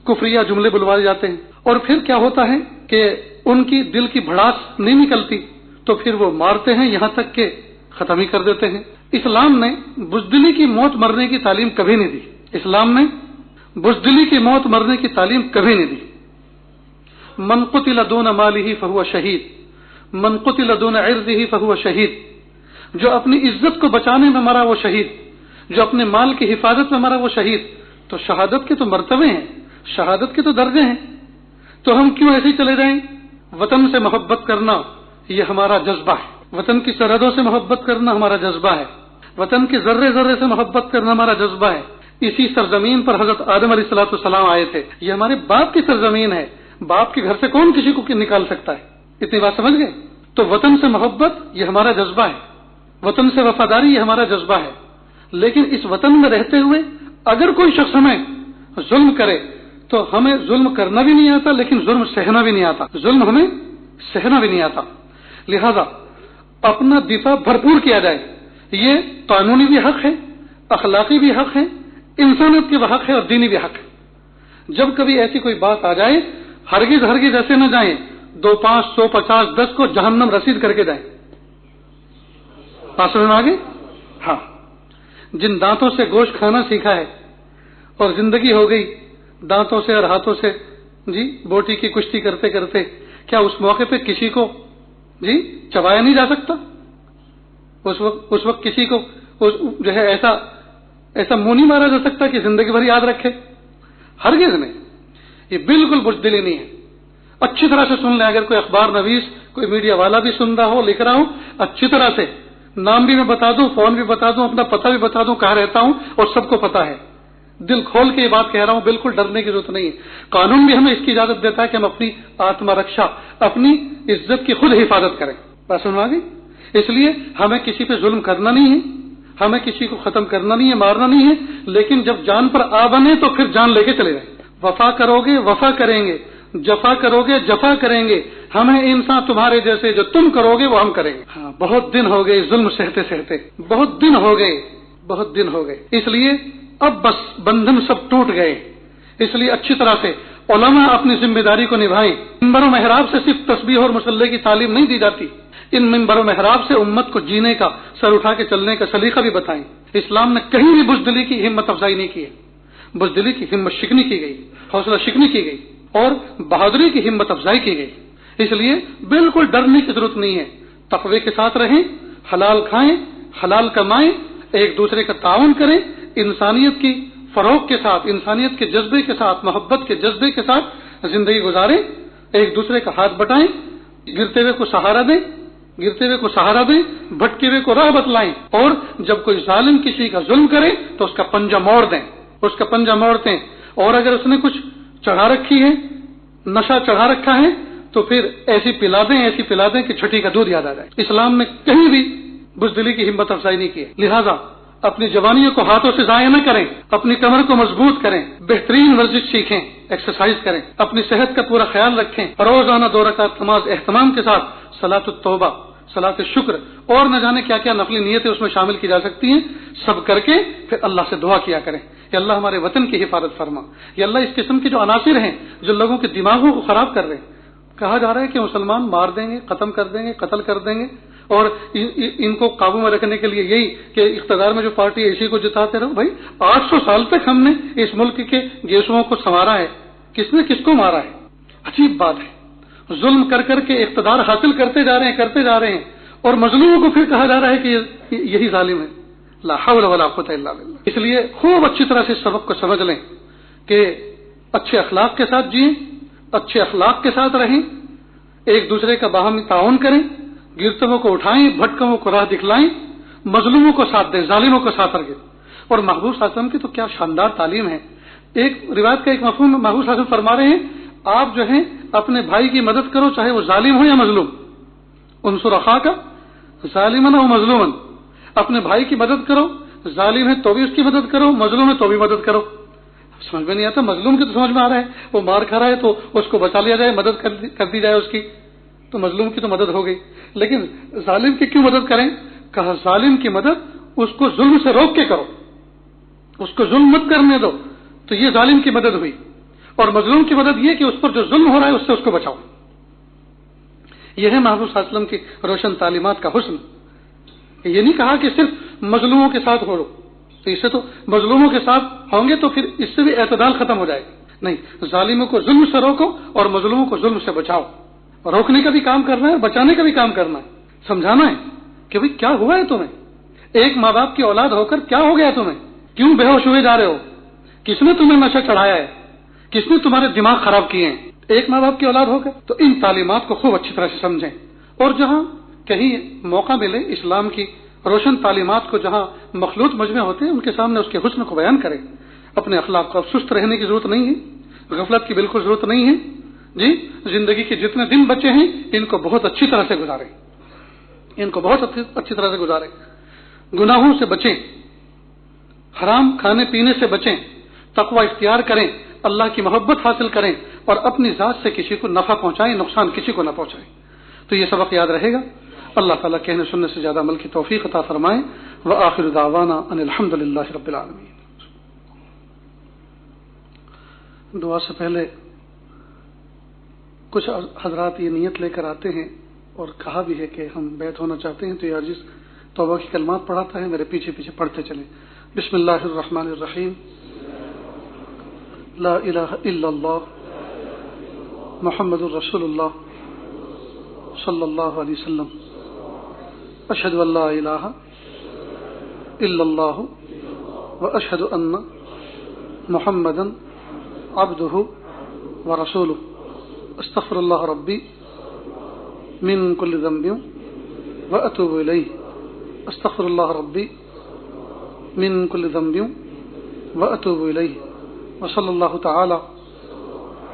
Speaker 1: کفریہ جملے بلوائے جاتے ہیں، اور پھر کیا ہوتا ہے کہ ان کی دل کی بھڑاس نہیں نکلتی تو پھر وہ مارتے ہیں، یہاں تک کہ ختم ہی کر دیتے ہیں۔ اسلام نے بزدلی کی موت مرنے کی تعلیم کبھی نہیں دی، اسلام نے بزدلی کی موت مرنے کی تعلیم کبھی نہیں دی۔ من قتل دون مالہ فہو شہید، من قتل دون عرضہ فہو شہید، جو اپنی عزت کو بچانے میں مرا وہ شہید، جو اپنے مال کی حفاظت میں مرا وہ شہید۔ تو شہادت کے تو مرتبے ہیں، شہادت کے تو درجے ہیں، تو ہم کیوں ایسے ہی چلے جائیں؟ وطن سے محبت کرنا یہ ہمارا جذبہ ہے، وطن کی سرحدوں سے محبت کرنا ہمارا جذبہ ہے، وطن کے ذرے ذرے سے محبت کرنا ہمارا جذبہ ہے۔ اسی سرزمین پر حضرت آدم علیہ السلام آئے تھے، یہ ہمارے باپ کی سرزمین ہے، باپ کے گھر سے کون کسی کو نکال سکتا ہے؟ اتنی بات سمجھ گئے؟ تو وطن سے محبت یہ ہمارا جذبہ ہے، وطن سے وفاداری یہ ہمارا جذبہ ہے۔ لیکن اس وطن میں رہتے ہوئے اگر کوئی شخص ہمیں ظلم کرے تو ہمیں ظلم کرنا بھی نہیں آتا، لیکن ظلم سہنا بھی نہیں آتا، ظلم ہمیں سہنا بھی نہیں آتا۔ لہذا اپنا دفاع بھرپور کیا جائے، یہ قانونی بھی حق ہے، اخلاقی بھی حق ہے، انسانیت کے بھی حق ہے اور دینی بھی حق ہے۔ جب کبھی ایسی کوئی بات آ جائے ہرگز ایسے نہ جائیں 2 5 100 50 10 کو جہنم رسید کر کے جائیں۔ بات سمجھ میں آگے؟ ہاں، جن دانتوں سے گوشت کھانا سیکھا ہے اور زندگی ہو گئی دانتوں سے اور ہاتھوں سے بوٹی کی کشتی کرتے کرتے، کیا اس موقع پہ کسی کو چبایا نہیں جا سکتا؟ اس وقت کسی کو جو ہے ایسا منہ نہیں مارا جا سکتا کہ زندگی بھر یاد رکھے؟ ہرگز نہیں، یہ بالکل بزدلی نہیں ہے۔ اچھی طرح سے سن لیں، اگر کوئی اخبار نویس کوئی میڈیا والا بھی سن رہا ہو، لکھ رہا ہوں، اچھی طرح سے نام بھی میں بتا دوں، فون بھی بتا دوں، اپنا پتہ بھی بتا دوں، کہاں رہتا ہوں، اور سب کو پتا ہے، دل کھول کے یہ بات کہہ رہا ہوں، بالکل ڈرنے کی ضرورت نہیں ہے۔ قانون بھی ہمیں اس کی اجازت دیتا ہے کہ ہم اپنی آتما رکشا، اپنی عزت کی خود حفاظت کریں۔ بات سنوا گئی؟ اس لیے ہمیں کسی پہ ظلم کرنا نہیں ہے، ہمیں کسی کو ختم کرنا نہیں ہے، مارنا نہیں ہے، لیکن جب جان پر آ بنے تو پھر جان لے کے چلے جائیں۔ وفا کرو گے وفا کریں گے، جفا کرو گے جفا کریں گے، ہمیں انسان تمہارے جیسے جو تم کرو گے وہ ہم کریں گے۔ ہاں، بہت دن ہو گئے ظلم سہتے سہتے، بہت دن ہو گئے، اس لیے اب بس بندھن سب ٹوٹ گئے۔ اس لیے اچھی طرح سے علماء اپنی ذمہ داری کو نبھائیں۔ منبر و محراب سے صرف تسبیح اور مصلی کی تعلیم نہیں دی جاتی، ان منبر و محراب سے امت کو جینے کا، سر اٹھا کے چلنے کا سلیقہ بھی بتائیں۔ اسلام نے کہیں بھی بزدلی کی ہمت افزائی نہیں کی ہے، بزدلی کی ہمت شکنی کی گئی، حوصلہ شکنی کی گئی، اور بہادری کی ہمت افزائی کی گئی۔ اس لیے بالکل ڈرنے کی ضرورت نہیں ہے، تقوی کے ساتھ رہیں، حلال کھائیں، حلال کمائیں، ایک دوسرے کا تعاون کریں، انسانیت کی فروغ کے ساتھ، انسانیت کے جذبے کے ساتھ، محبت کے جذبے کے ساتھ زندگی گزاریں، ایک دوسرے کا ہاتھ بٹائیں، گرتے ہوئے کو سہارا دیں، بھٹکے ہوئے کو راہ بتلائیں، اور جب کوئی ظالم کسی کا ظلم کرے تو اس کا پنجہ موڑ دیں، اور اگر اس نے کچھ چڑھا رکھی ہے، نشہ چڑھا رکھا ہے، تو پھر ایسی پلا دیں کہ چھٹی کا دودھ یاد آ جائے۔ اسلام نے کہیں بھی بزدلی کی ہمت افزائی نہیں کی ہے۔ لہذا اپنی جوانیوں کو ہاتھوں سے ضائع نہ کریں، اپنی کمر کو مضبوط کریں، بہترین ورزش سیکھیں، ایکسرسائز کریں، اپنی صحت کا پورا خیال رکھیں، روزانہ 2 رکعت نماز اہتمام کے ساتھ، صلاۃ التوبہ، صلاۃ الشکر، اور نہ جانے کیا کیا نفلی نیتیں اس میں شامل کی جا سکتی ہیں، سب کر کے پھر اللہ سے دعا کیا کریں کہ اللہ ہمارے وطن کی حفاظت فرما، یا اللہ اس قسم کے جو عناصر ہیں جو لوگوں کے دماغوں کو خراب کر رہے ہیں۔ کہا جا رہا ہے کہ مسلمان مار دیں گے، ختم کر دیں گے، قتل کر دیں گے، اور ان کو قابو میں رکھنے کے لیے یہی کہ اقتدار میں جو پارٹی ہے اسی کو جتاتے رہو۔ بھائی 800 سال تک ہم نے اس ملک کے گیسوں کو سنوارا ہے، کس نے کس کو مارا ہے؟ عجیب بات ہے، ظلم کر کر کے اقتدار حاصل کرتے جا رہے ہیں، اور مظلوموں کو پھر کہا جا رہا ہے کہ یہی ظالم ہے۔ لا حول ولا قوت الا باللہ۔ اس لیے خوب اچھی طرح سے سبق کو سمجھ لیں کہ اچھے اخلاق کے ساتھ جئیں، اچھے اخلاق کے ساتھ رہیں، ایک دوسرے کا باہمی تعاون کریں، گرتوں کو اٹھائیں، بھٹکوں کو راہ دکھلائیں، مظلوموں کو ساتھ دیں، ظالموں کو ساتھ رکھیں۔ اور محبوب صلی اللہ علیہ وسلم کی تو کیا شاندار تعلیم ہے۔ ایک روایت کا ایک مفہوم محبوب صلی اللہ علیہ وسلم فرما رہے ہیں، آپ جو ہیں اپنے بھائی کی مدد کرو، چاہے وہ ظالم ہو یا مظلوم، انصر اخاک ظالما و مظلوما، اپنے بھائی کی مدد کرو، ظالم ہے تو بھی اس کی مدد کرو، مظلوم ہے تو بھی مدد کرو۔ سمجھ میں نہیں آتا، مظلوم کی تو سمجھ میں آ رہا ہے، وہ مار کھا رہا ہے تو اس کو بچا لیا جائے، مدد کر دی جائے اس کی، تو مظلوم کی تو مدد ہو گئی، لیکن ظالم کی کیوں مدد کریں؟ کہا ظالم کی مدد اس کو ظلم سے روک کے کرو، اس کو ظلم مت کرنے دو، تو یہ ظالم کی مدد ہوئی۔ اور مظلوم کی مدد یہ کہ اس پر جو ظلم ہو رہا ہے اس سے اس کو بچاؤ۔ یہ ہے محبوب صلی اللہ علیہ وسلم کی روشن تعلیمات کا حسن۔ یہ نہیں کہا کہ صرف مظلوموں کے ساتھ ہو، تو اس سے تو مظلوموں کے ساتھ ہوں گے تو پھر اس سے بھی اعتدال ختم ہو جائے گا۔ نہیں، ظالموں کو ظلم سے روکو اور مظلوموں کو ظلم سے بچاؤ۔ روکنے کا بھی کام کرنا ہے، بچانے کا بھی کام کرنا ہے، سمجھانا ہے کہ بھئی کیا ہوا ہے تمہیں، ایک ماں باپ کی اولاد ہو کر کیا ہو گیا تمہیں، کیوں بے ہوش ہوئے جا رہے ہو، کس نے تمہیں نشہ چڑھایا ہے، کس نے تمہارے دماغ خراب کیے ہیں، ایک ماں باپ کی اولاد ہو کر۔ تو ان تعلیمات کو خوب اچھی طرح سے سمجھیں، اور جہاں کہیں موقع ملے اسلام کی روشن تعلیمات کو جہاں مخلوط مجمع ہوتے ہیں ان کے سامنے اس کے حسن کو بیان کریں۔ اپنے اخلاق کو سست رہنے کی ضرورت نہیں ہے، غفلت کی بالکل ضرورت نہیں ہے جی۔ زندگی کے جتنے دن بچے ہیں ان کو بہت اچھی طرح سے گزاریں، ان کو بہت اچھی طرح سے گزاریں، گناہوں سے بچیں، حرام کھانے پینے سے بچیں، تقوی اختیار کریں، اللہ کی محبت حاصل کریں، اور اپنی ذات سے کسی کو نفع پہنچائیں، نقصان کسی کو نہ پہنچائیں۔ تو یہ سبق یاد رہے گا۔ اللہ تعالیٰ کہنے سننے سے زیادہ عمل کی توفیق عطا فرمائیں۔ وآخر دعوانا ان الحمد للہ رب العالمین۔ دعا سے پہلے کچھ حضرات یہ نیت لے کر آتے ہیں اور کہا بھی ہے کہ ہم بیعت ہونا چاہتے ہیں، تو یہ عزیز توبہ کی کلمات پڑھاتا ہے، میرے پیچھے پیچھے پڑھتے چلیں۔ بسم اللہ الرحمن الرحیم، لا الہ الا اللہ محمد الرسول اللہ صلی اللہ علیہ وسلم، اشہد ان لا الہ الا اللہ واشہد ان محمدا عبدہ ورسولہ، استغفر اللہ ربی من كل ذنب وأتوب إليه استغفر الله ربي من كل ذنب وأتوب إليه وصلى الله تعالى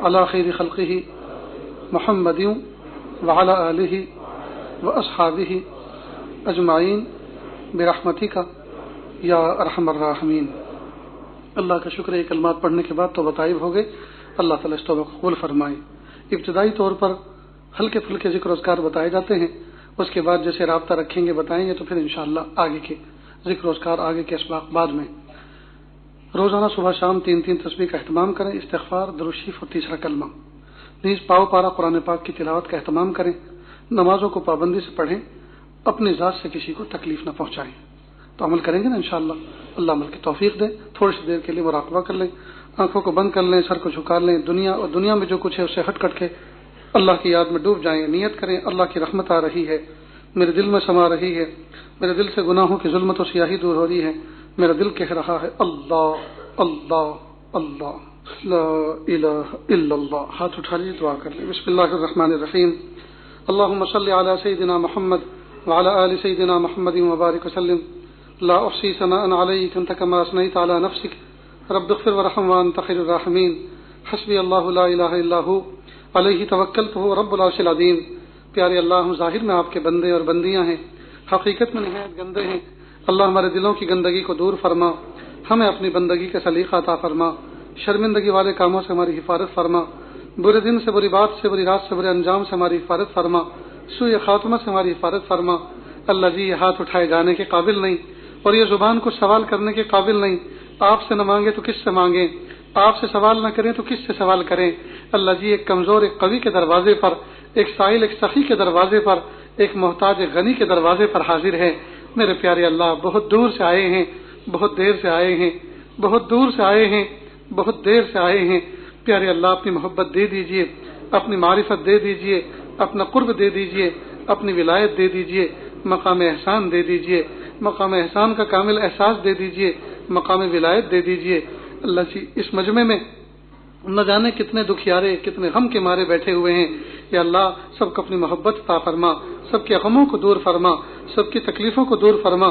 Speaker 1: على خير خلقه محمد وعلى آله وأصحابه أجمعين برحمتك یا ارحم الراحمین۔ اللہ کا شکر ہے، کلمات پڑھنے کے بعد توبہ طائب ہو گئے، اللہ تعالیٰ اس توبہ کو قبول فرمائے۔ ابتدائی طور پر ہلکے پھلکے ذکر و اذکار بتائے جاتے ہیں، اس کے بعد جیسے رابطہ رکھیں گے بتائیں گے، تو پھر انشاءاللہ آگے کے ذکر و اذکار، آگے کے اسباق بعد میں۔ روزانہ صبح شام 3 تسبیح کا اہتمام کریں، استغفار، درود شریف اور تیسرا کلمہ۔ نیز پاؤ پارا قرآن پاک کی تلاوت کا اہتمام کریں، نمازوں کو پابندی سے پڑھیں، اپنی ذات سے کسی کو تکلیف نہ پہنچائیں۔ تو عمل کریں گے نا انشاءاللہ، اللہ عمل کی توفیق دے۔ تھوڑی سی دیر کے لیے مراقبہ کر لیں، آنکھوں کو بند کر لیں، سر کو جھکا لیں، دنیا اور دنیا میں جو کچھ ہے اسے ہٹ کر کے اللہ کی یاد میں ڈوب جائیں۔ نیت کریں اللہ کی رحمت آ رہی ہے، میرے دل میں سما رہی ہے، میرے دل سے گناہوں کی ظلمت و سیاہی دور ہو رہی ہے، میرا دل کہہ رہا ہے اللہ اللہ اللہ لا الہ الا اللہ۔ ہاتھ اٹھا لیجیے، دعا کر لیں۔ بسم اللہ الرحمن الرحیم۔ اللہم صلی علی سیدنا محمد وعلی آل سیدنا محمد وبارک وسلم۔ لا احصی ثناء علیک انت کما اثنیت علی نفسک رب اغفر وارحم وانت خیر الراحمین۔ حسبی اللہ لا الہ الا ہو علیہ توکلت ہو رب العرش العظیم۔ پیارے اللہ، ہم ظاہر میں آپ کے بندے اور بندیاں ہیں، حقیقت میں نہایت گندے ہیں۔ اللہ ہمارے دلوں کی گندگی کو دور فرما، ہمیں اپنی بندگی کا سلیقہ عطا فرما، شرمندگی والے کاموں سے ہماری حفاظت فرما، برے دن سے، بری بات سے، بری رات سے، برے انجام سے ہماری حفاظت فرما، سوء خاتمہ سے ہماری حفاظت فرما۔ اللہ جی، یہ ہاتھ اٹھائے جانے کے قابل نہیں اور یہ زبان کو سوال کرنے کے قابل نہیں، آپ سے نہ مانگے تو کس سے مانگیں، آپ سے سوال نہ کریں تو کس سے سوال کریں۔ اللہ جی، ایک کمزور ایک قوی کے دروازے پر، ایک سائل ایک سخی کے دروازے پر، ایک محتاج ایک غنی کے دروازے پر حاضر ہے۔ میرے پیارے اللہ، بہت دور سے آئے ہیں، بہت دیر سے آئے ہیں، بہت دور سے آئے ہیں، بہت دیر سے آئے ہیں۔ پیارے اللہ، اپنی محبت دے دیجئے، اپنی معرفت دے دیجئے، اپنا قرب دے دیجئے، اپنی ولایت دے دیجئے، مقام احسان دے دیجئے، مقام احسان کا کامل احساس دے دیجئے، مقام ولایت دے دیجئے۔ اللہ جی، اس مجمع میں نہ جانے کتنے دکھیارے، کتنے غم کے مارے بیٹھے ہوئے ہیں، یا اللہ سب کو اپنی محبت عطا فرما، سب کے غموں کو دور فرما، سب کی تکلیفوں کو دور فرما۔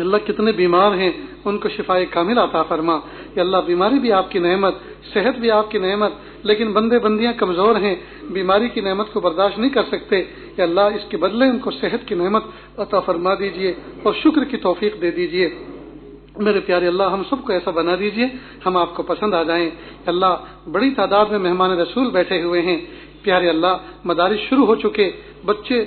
Speaker 1: اللہ کتنے بیمار ہیں، ان کو شفائے کامل عطا فرما۔ یا اللہ، بیماری بھی آپ کی نعمت، صحت بھی آپ کی نعمت، لیکن بندے بندیاں کمزور ہیں، بیماری کی نعمت کو برداشت نہیں کر سکتے۔ یا اللہ، اس کے بدلے ان کو صحت کی نعمت عطا فرما دیجئے اور شکر کی توفیق دے دیجئے۔ میرے پیارے اللہ، ہم سب کو ایسا بنا دیجئے ہم آپ کو پسند آ جائیں۔ اللہ، بڑی تعداد میں مہمان رسول بیٹھے ہوئے ہیں۔ پیارے اللہ، مدارس شروع ہو چکے، بچے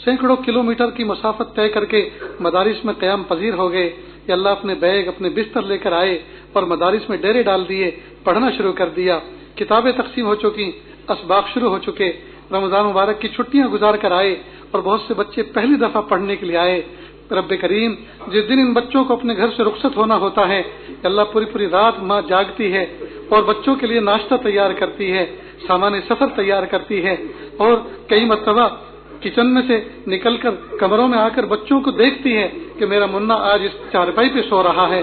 Speaker 1: سینکڑوں کلومیٹر کی مسافت طے کر کے مدارس میں قیام پذیر ہو گئے۔ یا اللہ، اپنے بیگ، اپنے بستر لے کر آئے اور مدارس میں ڈیرے ڈال دیے، پڑھنا شروع کر دیا، کتابیں تقسیم ہو چکی، اسباق شروع ہو چکے، رمضان مبارک کی چھٹیاں گزار کر آئے اور بہت سے بچے پہلی دفعہ پڑھنے کے لیے آئے۔ رب کریم، جس دن ان بچوں کو اپنے گھر سے رخصت ہونا ہوتا ہے، اللہ پوری رات ماں جاگتی ہے اور بچوں کے لیے ناشتہ تیار کرتی ہے، سامان سفر تیار کرتی ہے، اور کئی مرتبہ کچن میں سے نکل کر کمروں میں آ کر بچوں کو دیکھتی ہے کہ میرا منا آج اس چارپائی پہ سو رہا ہے،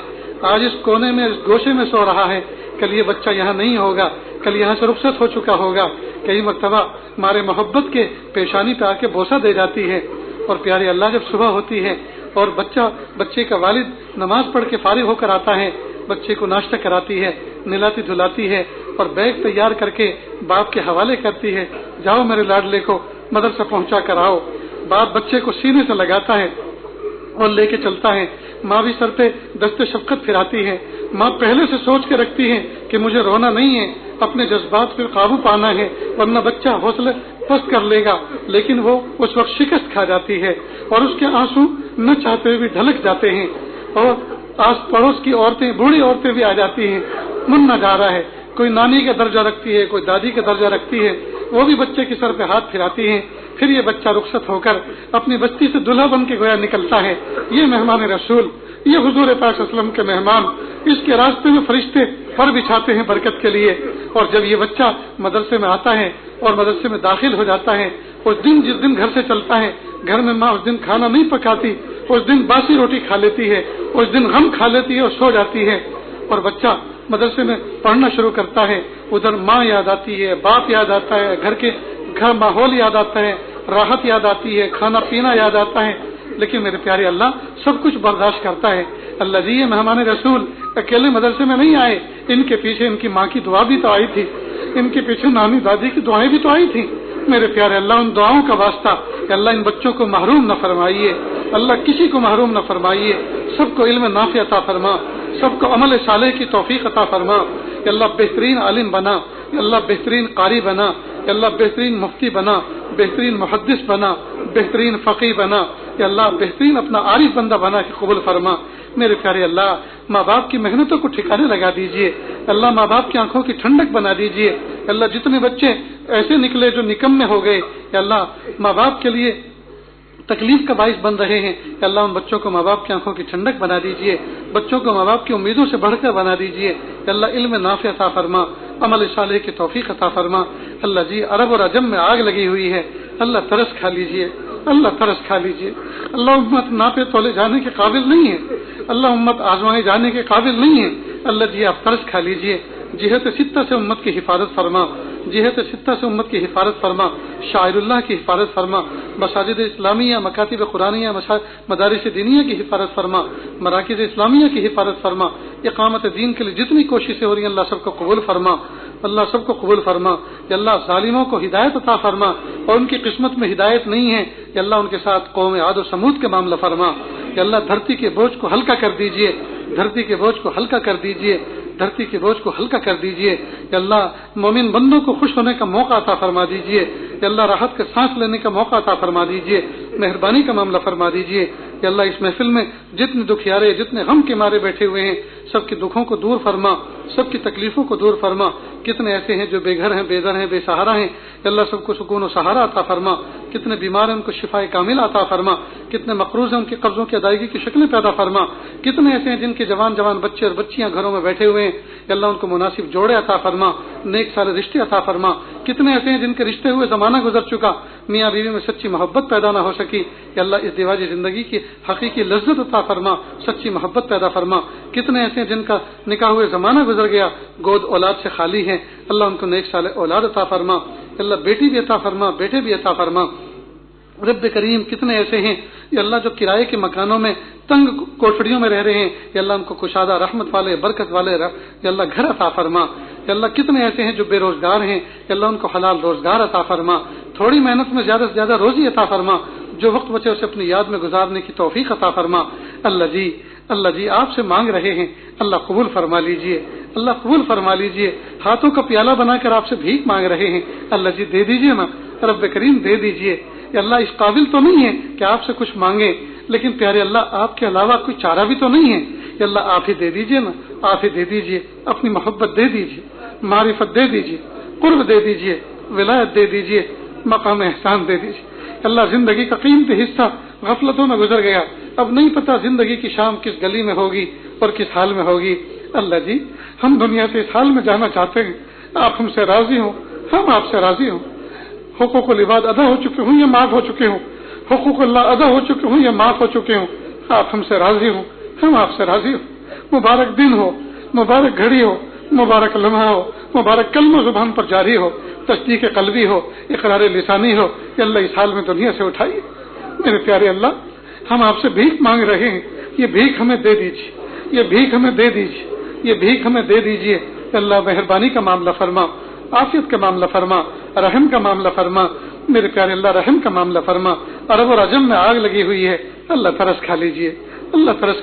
Speaker 1: آج اس کونے میں، اس گوشے میں سو رہا ہے، کل یہ بچہ یہاں نہیں ہوگا، کل یہاں سے رخصت ہو چکا ہوگا۔ کئی مرتبہ ہمارے محبت کے پیشانی پہ آ کے بوسہ دے جاتی ہے۔ اور پیارے اللہ، جب صبح ہوتی ہے اور بچے کا والد نماز پڑھ کے فارغ ہو کر آتا ہے، بچے کو ناشتہ کراتی ہے، نلاتی دھلاتی ہے اور بیگ تیار کر کے باپ کے حوالے کرتی ہے، جاؤ میرے لاڈلے کو مدرسہ پہنچا کر آؤ۔ باپ بچے کو سینے سے لگاتا ہے اور لے کے چلتا ہے، ماں بھی سر پہ دست شفقت پھراتی ہے۔ ماں پہلے سے سوچ کے رکھتی ہے کہ مجھے رونا نہیں ہے، اپنے جذبات پر قابو پانا ہے، ورنہ بچہ حوصلے پست کر لے گا، لیکن وہ اس وقت شکست کھا جاتی ہے اور اس کے آنسو نہ چاہتے ہوئے بھی ڈھلک جاتے ہیں، اور آس پڑوس کی عورتیں، بوڑھی عورتیں بھی آ جاتی ہیں، من نہ جا رہا ہے، کوئی نانی کا درجہ رکھتی ہے، کوئی دادی کا درجہ رکھتی ہے، وہ بھی بچے کے سر پہ ہاتھ پھراتی ہیں۔ پھر یہ بچہ رخصت ہو کر اپنی بستی سے دلہا بن کے گویا نکلتا ہے۔ یہ مہمان رسول، یہ حضور پاک صلی اللہ علیہ وسلم کے مہمان، اس کے راستے میں فرشتے پر بچھاتے ہیں برکت کے لیے۔ اور جب یہ بچہ مدرسے میں آتا ہے اور مدرسے میں داخل ہو جاتا ہے، اس دن جس دن گھر سے چلتا ہے، گھر میں ماں اس دن کھانا نہیں پکاتی، اس دن باسی روٹی کھا لیتی ہے، اس دن غم کھا لیتی ہے اور سو جاتی ہے، اور بچہ مدرسے میں پڑھنا شروع کرتا ہے، ادھر ماں یاد آتی ہے، باپ یاد آتا ہے، گھر ماحول یاد آتا ہے، راحت یاد آتی ہے، کھانا پینا یاد آتا ہے، لیکن میرے پیارے اللہ سب کچھ برداشت کرتا ہے۔ اللہ جی یہ مہمان رسول اکیلے مدرسے میں نہیں آئے، ان کے پیچھے ان کی ماں کی دعا بھی تو آئی تھی، ان کے پیچھے نانی دادی کی دعائیں بھی تو آئی تھی۔ میرے پیارے اللہ ان دعاؤں کا واسطہ کہ اللہ ان بچوں کو محروم نہ فرمائیے، اللہ کسی کو محروم نہ فرمائیے، سب کو علم نافع عطا فرما، سب کو عمل صالح کی توفیق عطا فرما، کہ اللہ بہترین عالم بنا، کہ اللہ بہترین قاری بنا، کہ اللہ بہترین مفتی بنا، بہترین محدث بنا، بہترین فقیہ بنا، کہ اللہ بہترین اپنا عارف بندہ بنا کہ قبول فرما۔ میرے پیارے اللہ ماں باپ کی محنتوں کو ٹھکانے لگا دیجئے، اللہ ماں باپ کی آنکھوں کی ٹھنڈک بنا دیجئے، اللہ جتنے بچے ایسے نکلے جو نکمے ہو گئے کہ اللہ ماں باپ کے لیے تکلیف کا باعث بن رہے ہیں، کہ اللہ ان بچوں کو ماں باپ کی آنکھوں کی ٹھنڈک بنا دیجئے، بچوں کو ماں باپ کی امیدوں سے بڑھ کر بنا دیجئے، کہ اللہ علم نافع عطا فرما، عمل صالح کی توفیق عطا فرما۔ اللہ جی عرب اور عجم میں آگ لگی ہوئی ہے، اللہ ترس کھا لیجئے، اللہ ترس کھا لیجئے۔ اللہ امت ناپے تولے جانے کے قابل نہیں ہے، اللہ امت آزمائے جانے کے قابل نہیں ہے، اللہ جی آپ ترس کھا لیجئے۔ جہت ستہ سے امت کی حفاظت فرما، جہت ستہ سے امت کی حفاظت فرما، شاعر اللہ کی حفاظت فرما، مساجد اسلامیہ، مکاتب قرآنیہ، مدارس دینیہ کی حفاظت فرما، مراکز اسلامیہ کی حفاظت فرما، اقامت دین کے لیے جتنی کوششیں ہو رہی ہیں اللہ سب کو قبول فرما، اللہ سب کو قبول فرما، کہ اللہ ظالموں کو ہدایت عطا فرما، اور ان کی قسمت میں ہدایت نہیں ہے کہ اللہ ان کے ساتھ قوم عاد و سمود کے معاملہ فرما، کہ اللہ دھرتی کے بوجھ کو ہلکا کر دیجئے، دھرتی کے بوجھ کو ہلکا کر دیجئے، دھرتی کے بوجھ کو ہلکا کر دیجئے، کہ اللہ مومن بندوں کو خوش ہونے کا موقع عطا فرما دیجئے، کہ اللہ راحت کا سانس لینے کا موقع عطا فرما دیجئے، مہربانی کا معاملہ فرما دیجئے، کہ اللہ اس محفل میں جتنے دکھیارے جتنے غم کے مارے بیٹھے ہوئے ہیں سب کے دکھوں کو دور فرما، سب کی تکلیفوں کو دور فرما، کتنے ایسے ہیں جو بے گھر ہیں، بے در ہیں، بے سہارا ہیں، کہ اللہ سب کو سکون و سہارا عطا فرما، کتنے بیمار ہیں ان کو شفائے کامل عطا فرما، کتنے مقروض ہیں ان کے قرضوں کی ادائیگی کی شکلیں پیدا فرما، کتنے ایسے ہیں جن کے جوان جوان بچے اور بچیاں گھروں میں بیٹھے ہوئے ہیں، کہ اللہ ان کو مناسب جوڑے عطا فرما، نیک سارے رشتے عطا فرما، کتنے ایسے ہیں جن کے رشتے ہوئے زمانہ گزر چکا، میاں بیوی میں سچی محبت پیدا نہ ہو سکی، کہ اللہ اس دیواج زندگی کی حقیقی لذت عطا فرما، سچی محبت پیدا فرما، کتنے ایسے ہیں جن کا نکاح ہوئے زمانہ گزر گیا، گود اولاد سے خالی ہیں، اللہ ان کو نیک صالح اولاد عطا فرما، اللہ بیٹی بھی عطا فرما، بیٹے بھی عطا فرما۔ رب کریم کتنے ایسے ہیں یا اللہ جو کرائے کے مکانوں میں تنگ کوٹڑیوں میں رہ رہے ہیں، یا اللہ ان کو کشادہ رحمت والے برکت والے یا اللہ گھر عطا فرما، یا اللہ کتنے ایسے ہیں جو بے روزگار ہیں، یا اللہ ان کو حلال روزگار عطا فرما، تھوڑی محنت میں زیادہ سے زیادہ روزی عطا فرما، جو وقت بچے اسے اپنی یاد میں گزارنے کی توفیق عطا فرما۔ اللہ جی آپ سے مانگ رہے ہیں، اللہ قبول فرما لیجئے، اللہ قبول فرما لیجئے، ہاتھوں کا پیالہ بنا کر آپ سے بھیک مانگ رہے ہیں، اللہ جی دے دیجئے نا، رب کریم دے دیجئے، کہ اللہ اس قابل تو نہیں ہے کہ آپ سے کچھ مانگے، لیکن پیارے اللہ آپ کے علاوہ کوئی چارہ بھی تو نہیں ہے، کہ اللہ آپ ہی دے دیجئے نا، آپ ہی دے دیجئے، اپنی محبت دے دیجئے، معرفت دے دیجئے، قرب دے دیجئے، ولایت دے دیجئے، مقام احسان دے دیجئے۔ اللہ زندگی کا قیمتی حصہ غفلتوں میں گزر گیا، اب نہیں پتا زندگی کی شام کس گلی میں ہوگی اور کس حال میں ہوگی۔ اللہ جی ہم دنیا سے اس حال میں جانا چاہتے ہیں، آپ ہم سے راضی ہوں، ہم آپ سے راضی ہوں، حقوق العباد ادا ہو چکے ہوں یا معاف ہو چکے ہوں، حقوق اللہ ادا ہو چکے ہوں یا معاف ہو چکے ہوں، آپ ہم سے راضی ہوں، ہم آپ سے راضی ہوں۔ مبارک دن ہو، مبارک گھڑی ہو، مبارک لمحہ ہو، مبارک کلمہ زبان پر جاری ہو، تصدیق قلبی ہو، اقرار لسانی ہو، کہ اللہ اس حال میں دنیا سے اٹھائیے۔ میرے پیارے اللہ ہم آپ سے بھیک مانگ رہے ہیں، یہ بھیک ہمیں دے دیجیے، یہ بھیک ہمیں دے دیجیے، یہ بھیک ہمیں دے دیجیے۔ کہ اللہ مہربانی کا معاملہ فرما، عافیت کا معاملہ فرما، رحم کا معاملہ فرما، میرے پیارے اللہ رحم کا معاملہ فرما۔ عرب اور عجم میں آگ لگی ہوئی ہے، اللہ ترس کھا لیجیے، اللہ ترس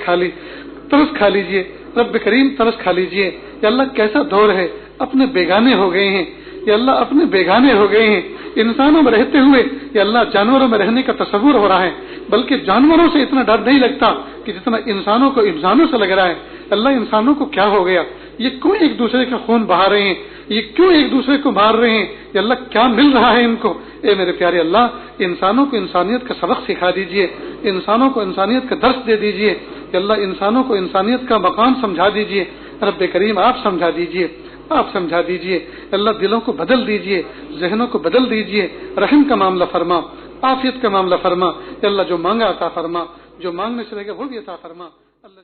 Speaker 1: کھا لیجیے، رب کریم ترس کھا لیجیے۔ یا اللہ کیسا دور ہے، اپنے بیگانے ہو گئے ہیں، یا اللہ اپنے بیگانے ہو گئے ہیں، انسانوں میں رہتے ہوئے یا اللہ جانوروں میں رہنے کا تصور ہو رہا ہے، بلکہ جانوروں سے اتنا ڈر نہیں لگتا کہ جتنا انسانوں کو انسانوں سے لگ رہا ہے۔ اللہ انسانوں کو کیا ہو گیا، یہ کیوں ایک دوسرے کا خون بہا رہے ہیں، یہ کیوں ایک دوسرے کو مار رہے ہیں، یا اللہ کیا مل رہا ہے ان کو۔ اے میرے پیارے اللہ انسانوں کو انسانیت کا سبق سکھا دیجئے، انسانوں کو انسانیت کا درس دے دیجئے، کہ اللہ انسانوں کو انسانیت کا مقام سمجھا دیجئے۔ رب کریم آپ سمجھا دیجئے، آپ سمجھا دیجئے، اللہ دلوں کو بدل دیجئے، ذہنوں کو بدل دیجئے، رحم کا معاملہ فرما، عافیت کا معاملہ فرما، کہ اللہ جو مانگا عطا فرما، جو مانگنے سے رہے گا وہ بھی عطا فرما۔ اللہ